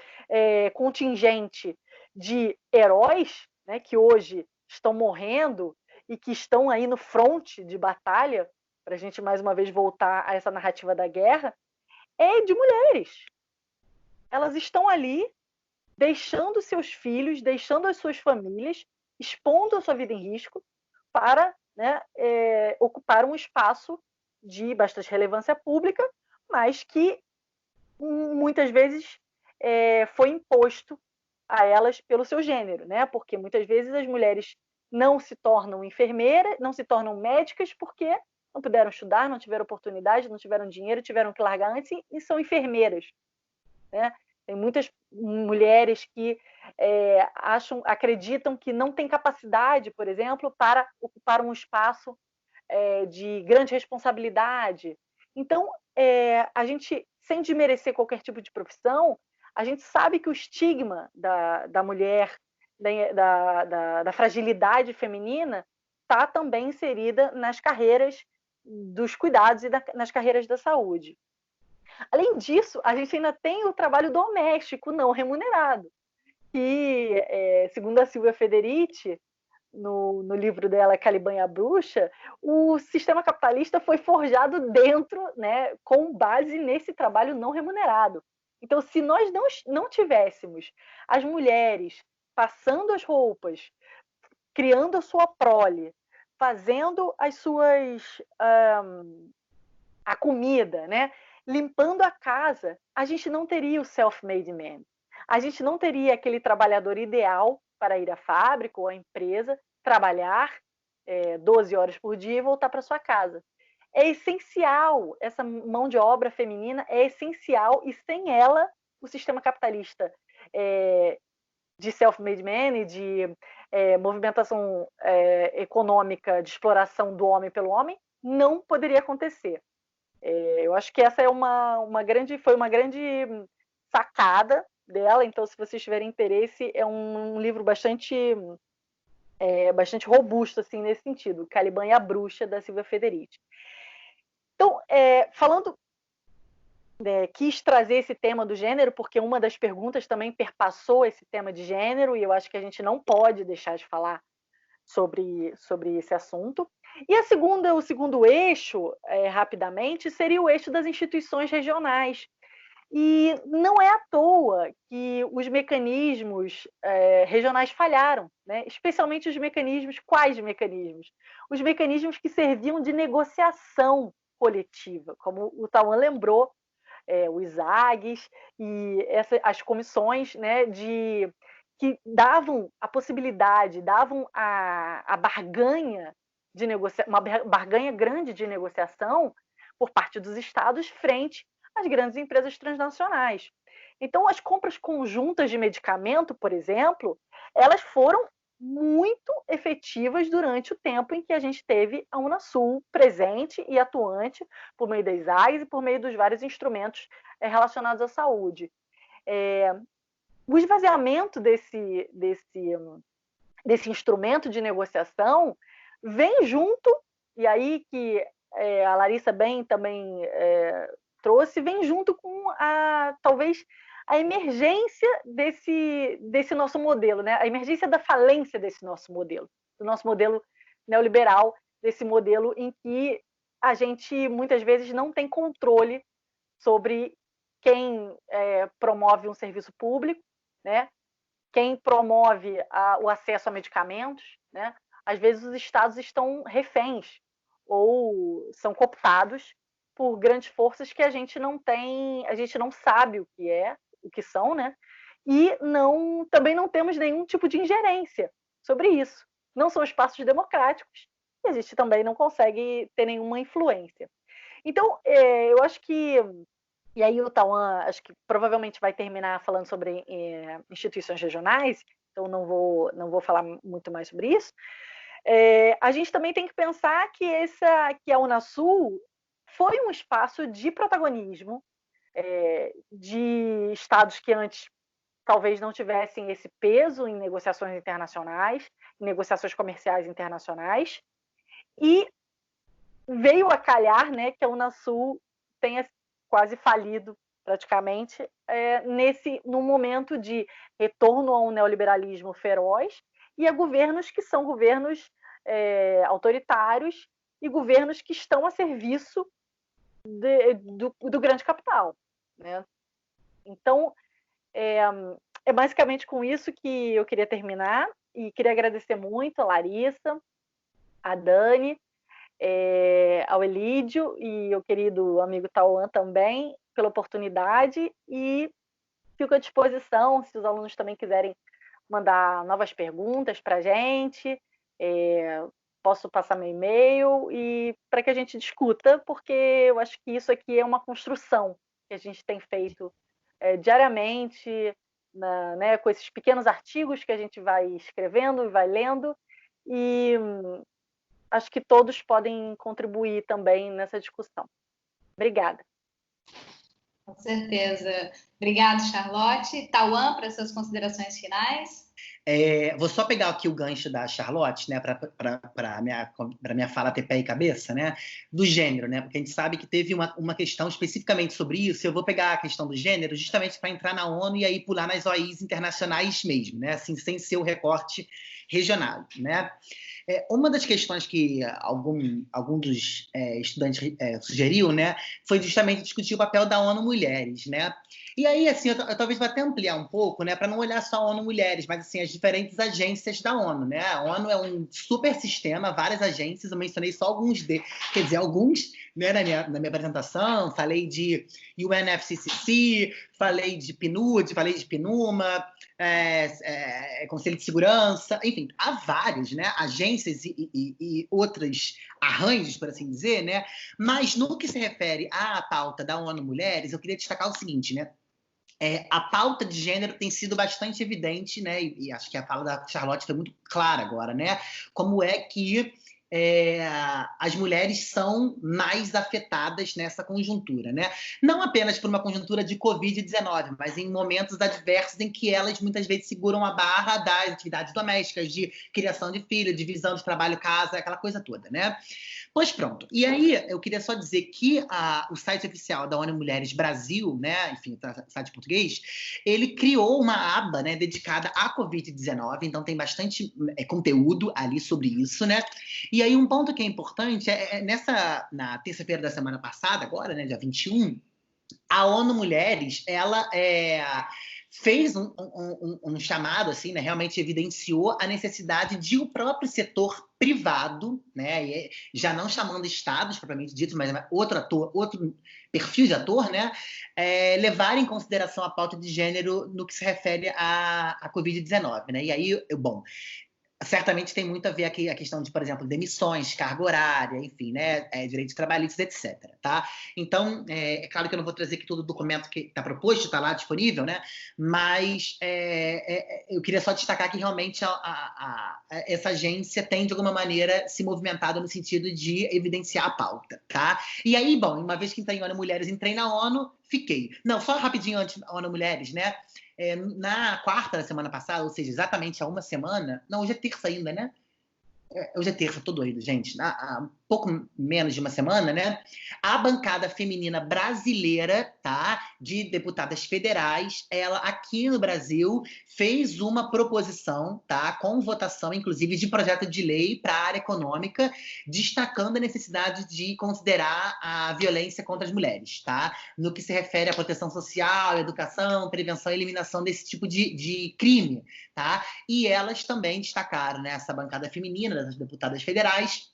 contingente de heróis, né, que hoje estão morrendo e que estão aí no fronte de batalha, para a gente mais uma vez voltar a essa narrativa da guerra, é de mulheres. Elas estão ali deixando seus filhos, deixando as suas famílias, expondo a sua vida em risco para, né, ocupar um espaço de bastante relevância pública, mas que muitas vezes foi imposto a elas pelo seu gênero, né? Porque muitas vezes as mulheres não se tornam enfermeiras, não se tornam médicas porque não puderam estudar, não tiveram oportunidade, não tiveram dinheiro, tiveram que largar antes e são enfermeiras, né? Tem muitas mulheres que acreditam que não têm capacidade, por exemplo, para ocupar um espaço de grande responsabilidade. Então, a gente, sem desmerecer qualquer tipo de profissão, a gente sabe que o estigma da mulher, da fragilidade feminina, está também inserida nas carreiras dos cuidados e nas carreiras da saúde. Além disso, a gente ainda tem o trabalho doméstico não remunerado, que, segundo a Silvia Federici, no livro dela Caliban e a Bruxa, o sistema capitalista foi forjado dentro, né, com base nesse trabalho não remunerado. Então, se nós não tivéssemos as mulheres passando as roupas, criando a sua prole, fazendo a comida, né, limpando a casa, a gente não teria o self-made man. A gente não teria aquele trabalhador ideal para ir à fábrica ou à empresa, trabalhar 12 horas por dia e voltar para sua casa. É essencial, essa mão de obra feminina é essencial, e sem ela, o sistema capitalista de self-made man e de movimentação econômica de exploração do homem pelo homem não poderia acontecer. Eu acho que essa foi uma grande sacada dela. Então, se vocês tiverem interesse, é um livro bastante robusto assim, nesse sentido, Caliban e a Bruxa, da Silvia Federici. Então, falando, quis trazer esse tema do gênero, porque uma das perguntas também perpassou esse tema de gênero, e eu acho que a gente não pode deixar de falar sobre esse assunto. E o segundo eixo, rapidamente, seria o eixo das instituições regionais. E não é à toa que os mecanismos regionais falharam, né? Especialmente os mecanismos. Quais mecanismos? Os mecanismos que serviam de negociação coletiva, como o Tauan lembrou, os AGs e as comissões, né, que davam a possibilidade, davam a barganha de uma barganha grande de negociação por parte dos estados frente às grandes empresas transnacionais. Então, as compras conjuntas de medicamento, por exemplo, elas foram muito efetivas durante o tempo em que a gente teve a Unasul presente e atuante por meio das AGs e por meio dos vários instrumentos relacionados à saúde. O esvaziamento desse instrumento de negociação vem junto, e aí que a Larissa bem também trouxe, vem junto com talvez a emergência desse nosso modelo, né? A emergência da falência desse nosso modelo, do nosso modelo neoliberal, desse modelo em que a gente muitas vezes não tem controle sobre quem promove um serviço público, né? Quem promove o acesso a medicamentos, né? Às vezes os estados estão reféns ou são cooptados por grandes forças que a gente não sabe o que são, né? E também não temos nenhum tipo de ingerência sobre isso. Não são espaços democráticos e a gente também não consegue ter nenhuma influência. Então, eu acho que, e aí o Tauan acho que provavelmente vai terminar falando sobre instituições regionais, então não vou falar muito mais sobre isso. A gente também tem que pensar que a Unasul foi um espaço de protagonismo de estados que antes talvez não tivessem esse peso em negociações internacionais, em negociações comerciais internacionais, e veio a calhar, né, que a Unasul tenha quase falido praticamente num momento de retorno a um neoliberalismo feroz e a governos que são governos autoritários e governos que estão a serviço do grande capital, né? Então, é basicamente com isso que eu queria terminar, e queria agradecer muito a Larissa, a Dani, ao Elídio e ao querido amigo Tauan também pela oportunidade, e fico à disposição se os alunos também quiserem mandar novas perguntas para a gente, posso passar meu e-mail e para que a gente discuta, porque eu acho que isso aqui é uma construção que a gente tem feito diariamente, né, com esses pequenos artigos que a gente vai escrevendo e vai lendo, e acho que todos podem contribuir também nessa discussão. Obrigada. Com certeza. Obrigada, Charlotte. Tauan, para suas considerações finais. Vou só pegar aqui o gancho da Charlotte, né, para minha fala ter pé e cabeça, né, do gênero, né, porque a gente sabe que teve uma questão especificamente sobre isso. Eu vou pegar a questão do gênero justamente para entrar na ONU e aí pular nas OIs internacionais mesmo, né, assim, sem ser o recorte regional, né. Uma das questões que algum dos estudantes sugeriu, né, foi justamente discutir o papel da ONU Mulheres, né. E aí, assim, eu talvez vá até ampliar um pouco, né, para não olhar só a ONU Mulheres, mas assim, as diferentes agências da ONU, né? A ONU é um super sistema, várias agências, eu mencionei só alguns quer dizer, alguns, né, na minha apresentação, falei de UNFCCC, falei de PNUD, falei de PNUMA, Conselho de Segurança, enfim, há várias, né, agências e outros arranjos, por assim dizer, né? Mas no que se refere à pauta da ONU Mulheres, eu queria destacar o seguinte, né? A pauta de gênero tem sido bastante evidente, né? E acho que a fala da Charlotte foi muito clara agora, né? Como é que as mulheres são mais afetadas nessa conjuntura, né? Não apenas por uma conjuntura de Covid-19, mas em momentos adversos em que elas muitas vezes seguram a barra das atividades domésticas, de criação de filho, divisão de trabalho-casa, aquela coisa toda, né? Pois pronto. E aí, eu queria só dizer que o site oficial da ONU Mulheres Brasil, né, enfim, site português, ele criou uma aba, né, dedicada à Covid-19, então tem bastante conteúdo ali sobre isso, né? E aí, um ponto que é importante na terça-feira da semana passada, agora, né, dia 21, a ONU Mulheres, ela fez um chamado, assim, né, realmente evidenciou a necessidade de o próprio setor privado, né, já não chamando estados propriamente dito, mas outro perfil de ator, né, levar em consideração a pauta de gênero no que se refere à Covid-19, né? E aí, bom, certamente tem muito a ver aqui a questão de, por exemplo, demissões, carga horária, enfim, né, direitos trabalhistas, etc. Tá? Então, é claro que eu não vou trazer aqui todo o documento que está proposto, está lá disponível, né? Mas eu queria só destacar que realmente essa agência tem, de alguma maneira, se movimentado no sentido de evidenciar a pauta. Tá? E aí, bom, uma vez que entrei em ONU Mulheres, entrei na ONU, fiquei. Não, só rapidinho antes da ONU Mulheres, né? Na quarta da semana passada, ou seja, exatamente há uma semana, não, hoje é terça ainda, né? Hoje é terça, tô doido, gente. Há pouco menos de uma semana, né? A bancada feminina brasileira, tá? De deputadas federais, ela aqui no Brasil fez uma proposição, tá? Com votação, inclusive, de projeto de lei para a área econômica, destacando a necessidade de considerar a violência contra as mulheres, tá? No que se refere à proteção social, educação, prevenção e eliminação desse tipo de crime, tá? E elas também destacaram, né, essa bancada feminina das deputadas federais,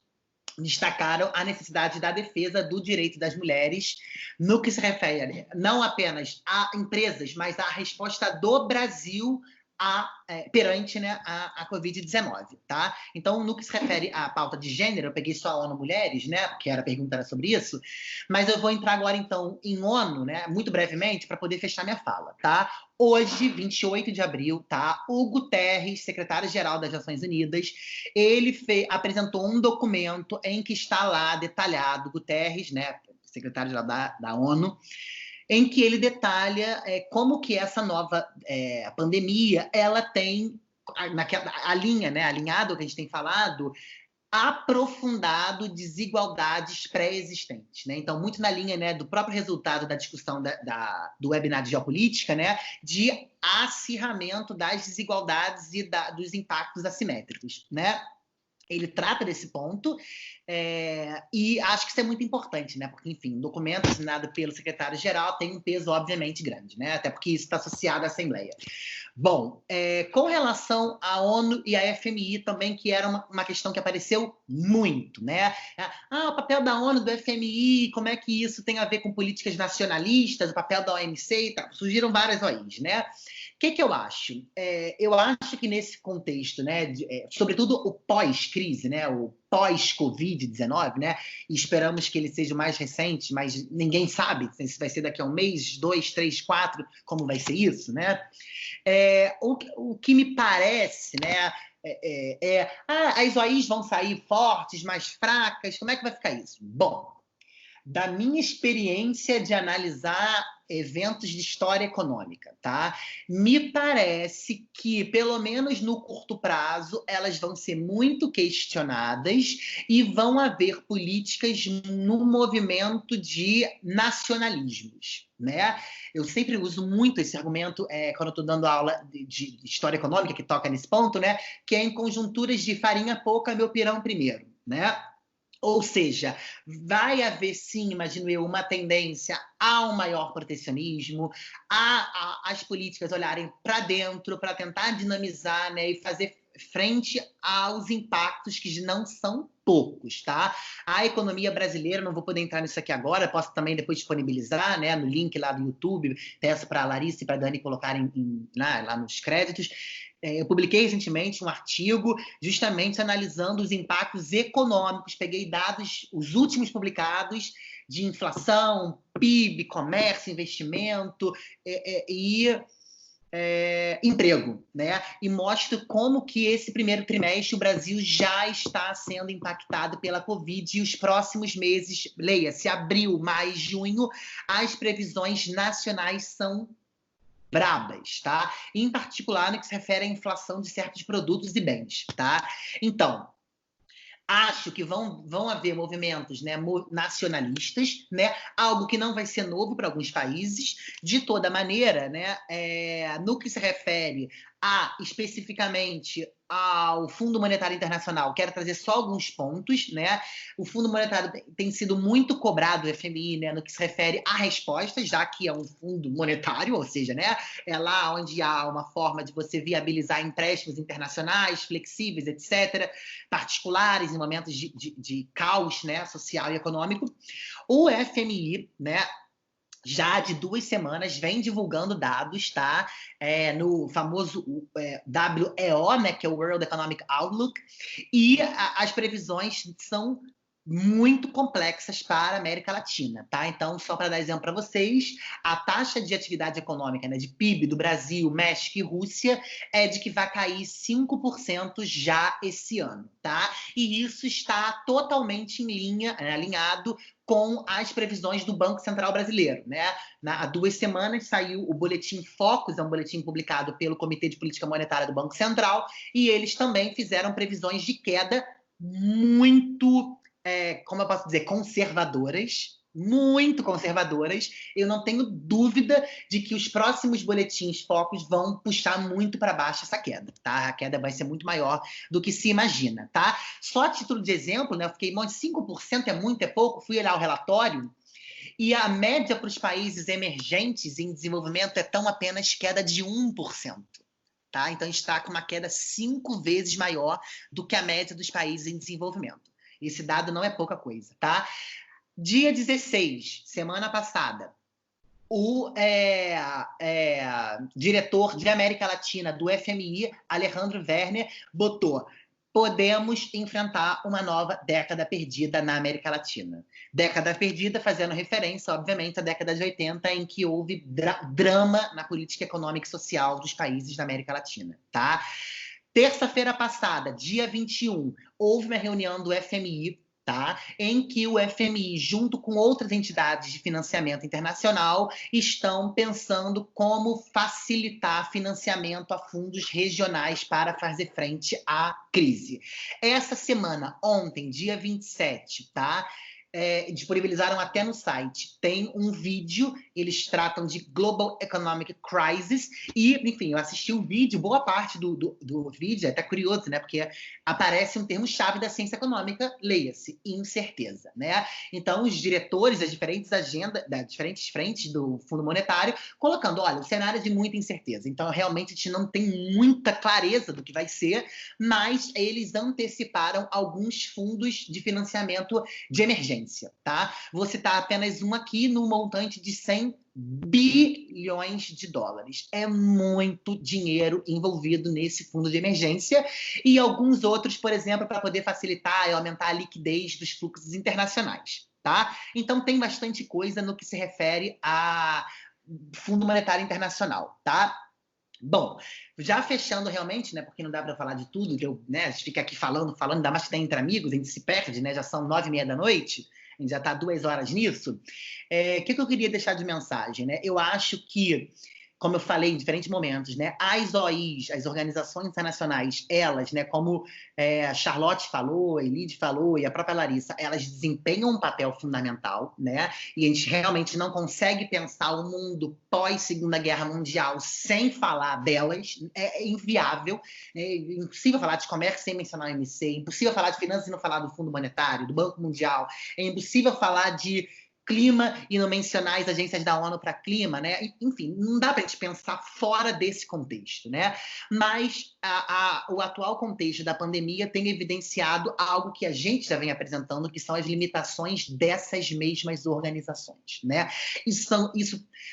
destacaram a necessidade da defesa do direito das mulheres no que se refere não apenas a empresas, mas à resposta do Brasil perante, né, a Covid-19, tá? Então, no que se refere à pauta de gênero, eu peguei só a ONU Mulheres, né, porque a pergunta era sobre isso, mas eu vou entrar agora, então, em ONU, né, muito brevemente, para poder fechar minha fala, tá? Hoje, 28 de abril, tá? O Guterres, secretário-geral das Nações Unidas, ele apresentou um documento em que está lá detalhado, Guterres, né, secretário-geral da ONU, em que ele detalha como que essa nova pandemia, ela tem, alinhado ao que a gente tem falado, aprofundado desigualdades pré-existentes, né? Então, muito na linha, né, do próprio resultado da discussão do webinar de geopolítica, né, de acirramento das desigualdades e dos impactos assimétricos, né? Ele trata desse ponto e acho que isso é muito importante, né? Porque, enfim, um documento assinado pelo secretário-geral tem um peso, obviamente, grande, né? Até porque isso está associado à Assembleia. Bom, com relação à ONU e à FMI também, que era uma questão que apareceu muito, né? O papel da ONU, do FMI, como é que isso tem a ver com políticas nacionalistas, o papel da OMC e tal. Surgiram várias OIs, né? O que eu acho? Eu acho que nesse contexto, né, sobretudo o pós-crise, né, o pós-Covid-19, né, e esperamos que ele seja o mais recente, mas ninguém sabe se vai ser daqui a um mês, 2, 3, 4, como vai ser isso, né? O que me parece, né, as OIs vão sair fortes, mais fracas, como é que vai ficar isso? Bom, da minha experiência de analisar eventos de história econômica, tá? Me parece que, pelo menos no curto prazo, elas vão ser muito questionadas e vão haver políticas no movimento de nacionalismos, né? Eu sempre uso muito esse argumento quando eu estou dando aula de história econômica, que toca nesse ponto, né? Que é em conjunturas de farinha pouca, meu pirão primeiro, né? Ou seja, vai haver sim, imagino eu, uma tendência ao maior protecionismo, as políticas olharem para dentro para tentar dinamizar, né, e fazer frente aos impactos que não são poucos, tá? A economia brasileira, não vou poder entrar nisso aqui agora, posso também depois disponibilizar, né, no link lá do YouTube, peço para a Larissa e para a Dani colocarem lá nos créditos. Eu publiquei recentemente um artigo justamente analisando os impactos econômicos, peguei dados, os últimos publicados, de inflação, PIB, comércio, investimento e emprego, né? E mostro como que esse primeiro trimestre o Brasil já está sendo impactado pela Covid e os próximos meses, leia-se, abril, maio, junho, as previsões nacionais são brabas, tá? Em particular no que se refere à inflação de certos produtos e bens, tá? Então, acho que vão haver movimentos, né, nacionalistas, né, algo que não vai ser novo para alguns países. De toda maneira, né, no que se refere especificamente ao Fundo Monetário Internacional, quero trazer só alguns pontos, né? O Fundo Monetário tem sido muito cobrado, o FMI, né, no que se refere a respostas, já que é um fundo monetário, ou seja, né, é lá onde há uma forma de você viabilizar empréstimos internacionais, flexíveis, etc., particulares, em momentos de caos, né, social e econômico. O FMI, né, já de 2 semanas, vem divulgando dados, tá? No famoso WEO, né, que é o World Economic Outlook, e as previsões são muito complexas para a América Latina, tá? Então, só para dar exemplo para vocês, a taxa de atividade econômica, né, de PIB do Brasil, México e Rússia é de que vai cair 5% já esse ano, tá? E isso está totalmente em linha, alinhado com as previsões do Banco Central Brasileiro, né? Há 2 semanas saiu o boletim Focus, é um boletim publicado pelo Comitê de Política Monetária do Banco Central, e eles também fizeram previsões de queda muito, como eu posso dizer, conservadoras, muito conservadoras. Eu não tenho dúvida de que os próximos boletins Focus vão puxar muito para baixo essa queda, tá? A queda vai ser muito maior do que se imagina, tá? Só a título de exemplo, né? Eu fiquei, 5% é muito, é pouco? Fui olhar o relatório e a média para os países emergentes em desenvolvimento é tão apenas queda de 1%. Tá? Então, a gente está com uma queda 5 vezes maior do que a média dos países em desenvolvimento. Esse dado não é pouca coisa, tá? Dia 16, semana passada, o diretor de América Latina do FMI, Alejandro Werner, botou: podemos enfrentar uma nova década perdida na América Latina. Década perdida fazendo referência, obviamente, à década de 80, em que houve drama na política econômica e social dos países da América Latina, tá? Terça-feira passada, dia 21, houve uma reunião do FMI, tá? Em que o FMI, junto com outras entidades de financiamento internacional, estão pensando como facilitar financiamento a fundos regionais para fazer frente à crise. Essa semana, ontem, dia 27, tá? Disponibilizaram até no site, tem um vídeo, eles tratam de Global Economic Crisis, e, enfim, eu assisti o vídeo, boa parte do vídeo, é até curioso, né, porque aparece um termo-chave da ciência econômica, leia-se, incerteza, né? Então, os diretores das diferentes agendas, das diferentes frentes do Fundo Monetário, colocando, olha, o cenário é de muita incerteza, então, realmente, a gente não tem muita clareza do que vai ser, mas eles anteciparam alguns fundos de financiamento de emergência. Tá? Vou citar apenas um aqui no montante de 100 bilhões de dólares. É muito dinheiro envolvido nesse fundo de emergência, e alguns outros, por exemplo, para poder facilitar e aumentar a liquidez dos fluxos internacionais. Tá? Então tem bastante coisa no que se refere a Fundo Monetário Internacional. Tá? Bom, já fechando realmente, né, porque não dá para falar de tudo, que a gente fica aqui falando, ainda mais que tem entre amigos, a gente se perde, né, já são 9h30 da noite, A gente já está 2 horas nisso. O que eu queria deixar de mensagem, né? Eu acho que, como eu falei em diferentes momentos, né, as OIs, as organizações internacionais, elas, né, como a Charlotte falou, a Elide falou e a própria Larissa, elas desempenham um papel fundamental, né, e a gente realmente não consegue pensar o mundo pós-Segunda Guerra Mundial sem falar delas, é inviável, é impossível falar de comércio sem mencionar o OMC, é impossível falar de finanças e não falar do Fundo Monetário, do Banco Mundial, é impossível falar de clima e não mencionar as agências da ONU para clima, né? Enfim, não dá para a gente pensar fora desse contexto, né? Mas o atual contexto da pandemia tem evidenciado algo que a gente já vem apresentando, que são as limitações dessas mesmas organizações, né? Isso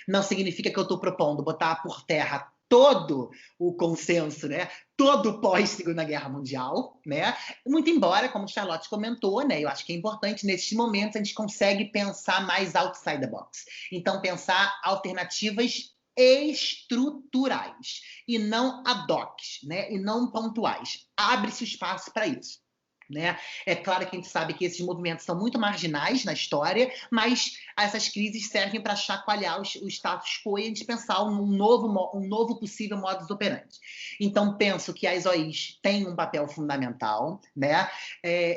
não significa que eu estou propondo botar por terra todo o consenso, né? Todo o pós-Segunda Guerra Mundial, né? Muito embora, como Charlotte comentou, né? Eu acho que é importante, nesses momentos, a gente consegue pensar mais outside the box. Então, pensar alternativas estruturais e não ad hoc, né? E não pontuais. Abre-se o espaço para isso. Né? É claro que a gente sabe que esses movimentos são muito marginais na história, mas essas crises servem para chacoalhar o status quo e a gente pensar um novo possível modus operandi. Então, penso que as OIs têm um papel fundamental, né?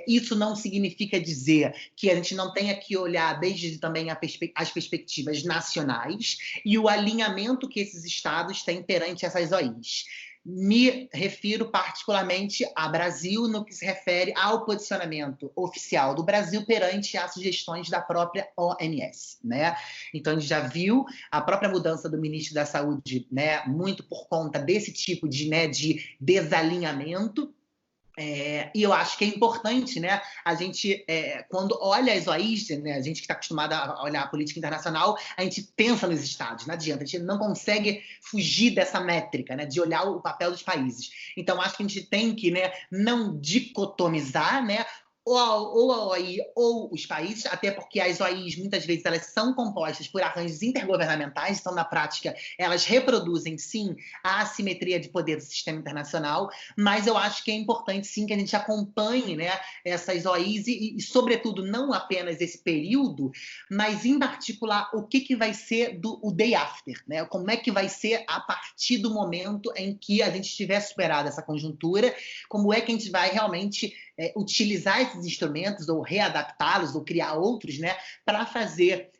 Isso não significa dizer que a gente não tenha que olhar desde também as perspectivas nacionais e o alinhamento que esses estados têm perante essas OIs. Me refiro particularmente ao Brasil no que se refere ao posicionamento oficial do Brasil perante as sugestões da própria OMS, né? Então, a gente já viu a própria mudança do ministro da Saúde, né, muito por conta desse tipo de desalinhamento. E eu acho que é importante, né, a gente, quando olha as OIs, né, a gente que está acostumada a olhar a política internacional, a gente pensa nos estados, não adianta, a gente não consegue fugir dessa métrica, né, de olhar o papel dos países. Então, acho que a gente tem que, né, não dicotomizar, né, ou a OI ou os países, até porque as OIs, muitas vezes, elas são compostas por arranjos intergovernamentais, então, na prática, elas reproduzem, sim, a assimetria de poder do sistema internacional, mas eu acho que é importante, sim, que a gente acompanhe, né, essas OIs e, sobretudo, não apenas esse período, mas, em particular, o que vai ser o day after, né? Como é que vai ser a partir do momento em que a gente tiver superado essa conjuntura, como é que a gente vai realmente utilizar esses instrumentos ou readaptá-los ou criar outros, né, para fazer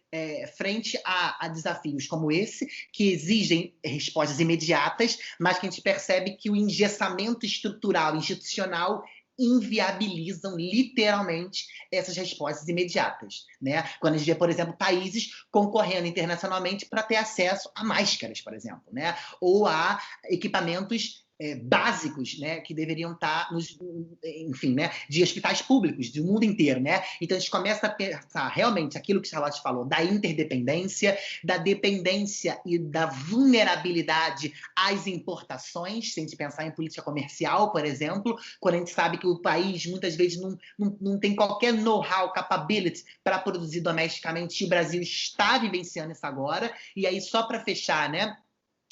frente a desafios como esse, que exigem respostas imediatas, mas que a gente percebe que o engessamento estrutural, institucional, inviabilizam literalmente essas respostas imediatas, né? Quando a gente vê, por exemplo, países concorrendo internacionalmente para ter acesso a máscaras, por exemplo, né? Ou a equipamentos básicos, né, que deveriam estar enfim, né, de hospitais públicos do mundo inteiro, né? Então a gente começa a pensar realmente aquilo que a Charlotte falou, da interdependência, da dependência e da vulnerabilidade às importações, se a gente pensar em política comercial, por exemplo, quando a gente sabe que o país muitas vezes não tem qualquer know-how, capability para produzir domesticamente, e o Brasil está vivenciando isso agora. E aí, só para fechar, né,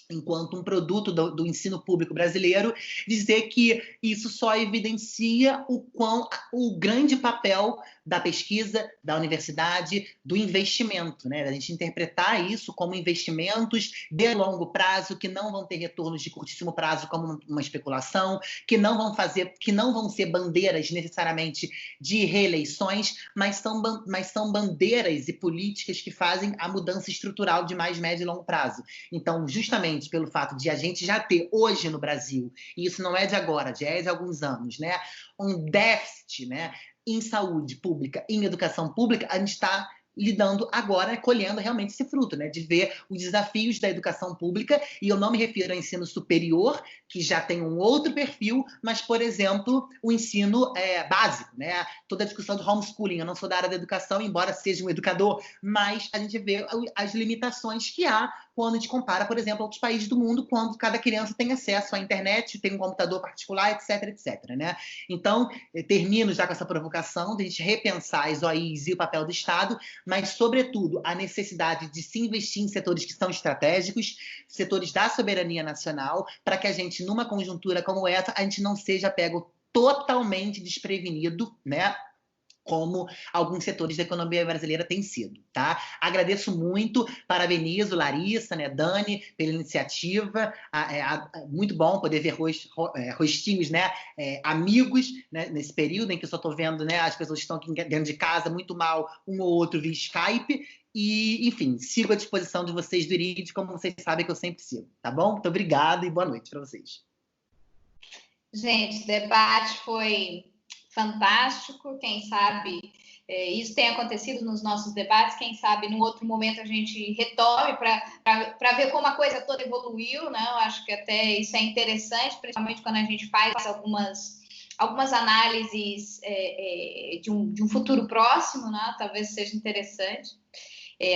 enquanto um produto do ensino público brasileiro, dizer que isso só evidencia o grande papel da pesquisa, da universidade, do investimento, né? A gente interpretar isso como investimentos de longo prazo, que não vão ter retornos de curtíssimo prazo como uma especulação, que não vão ser bandeiras necessariamente de reeleições, mas são bandeiras e políticas que fazem a mudança estrutural de mais médio e longo prazo. Então, justamente pelo fato de a gente já ter hoje no Brasil, e isso não é de agora, já é de alguns anos, né, um déficit, né, em saúde pública, em educação pública, a gente está lidando agora, colhendo realmente esse fruto, né, de ver os desafios da educação pública, e eu não me refiro ao ensino superior, que já tem um outro perfil, mas, por exemplo, o ensino básico, né, toda a discussão de homeschooling. Eu não sou da área da educação, embora seja um educador, mas a gente vê as limitações que há quando a gente compara, por exemplo, outros países do mundo, quando cada criança tem acesso à internet, tem um computador particular, etc, etc, né? Então, termino já com essa provocação de a gente repensar as OIs e o papel do Estado, mas, sobretudo, a necessidade de se investir em setores que são estratégicos, setores da soberania nacional, para que a gente, numa conjuntura como essa, a gente não seja pego totalmente desprevenido, né, como alguns setores da economia brasileira têm sido, tá? Agradeço muito, parabenizo Larissa, né, Dani, pela iniciativa, muito bom poder ver rostinhos, né, amigos, né, nesse período em que eu só estou vendo, né, as pessoas que estão aqui dentro de casa muito mal, um ou outro via Skype, e, enfim, sigo à disposição de vocês do IRID, como vocês sabem que eu sempre sigo, tá bom? Muito obrigado e boa noite para vocês. Gente, o debate foi fantástico, quem sabe isso tem acontecido nos nossos debates, quem sabe num outro momento a gente retome para ver como a coisa toda evoluiu, né? Eu acho que até isso é interessante, principalmente quando a gente faz algumas análises de um futuro próximo, né? Talvez seja interessante.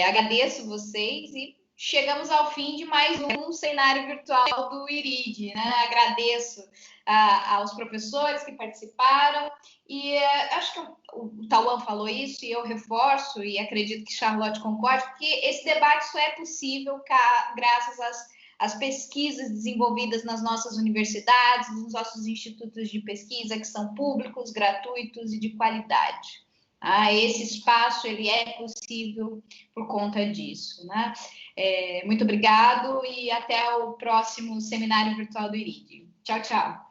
Agradeço vocês e chegamos ao fim de mais um cenário virtual do IRID, né? Agradeço aos professores que participaram e acho que o Tauan falou isso e eu reforço e acredito que Charlotte concorde, que esse debate só é possível graças às pesquisas desenvolvidas nas nossas universidades, nos nossos institutos de pesquisa, que são públicos, gratuitos e de qualidade. Esse espaço ele é possível por conta disso, né? Muito obrigado e até o próximo seminário virtual do IRID. Tchau, tchau.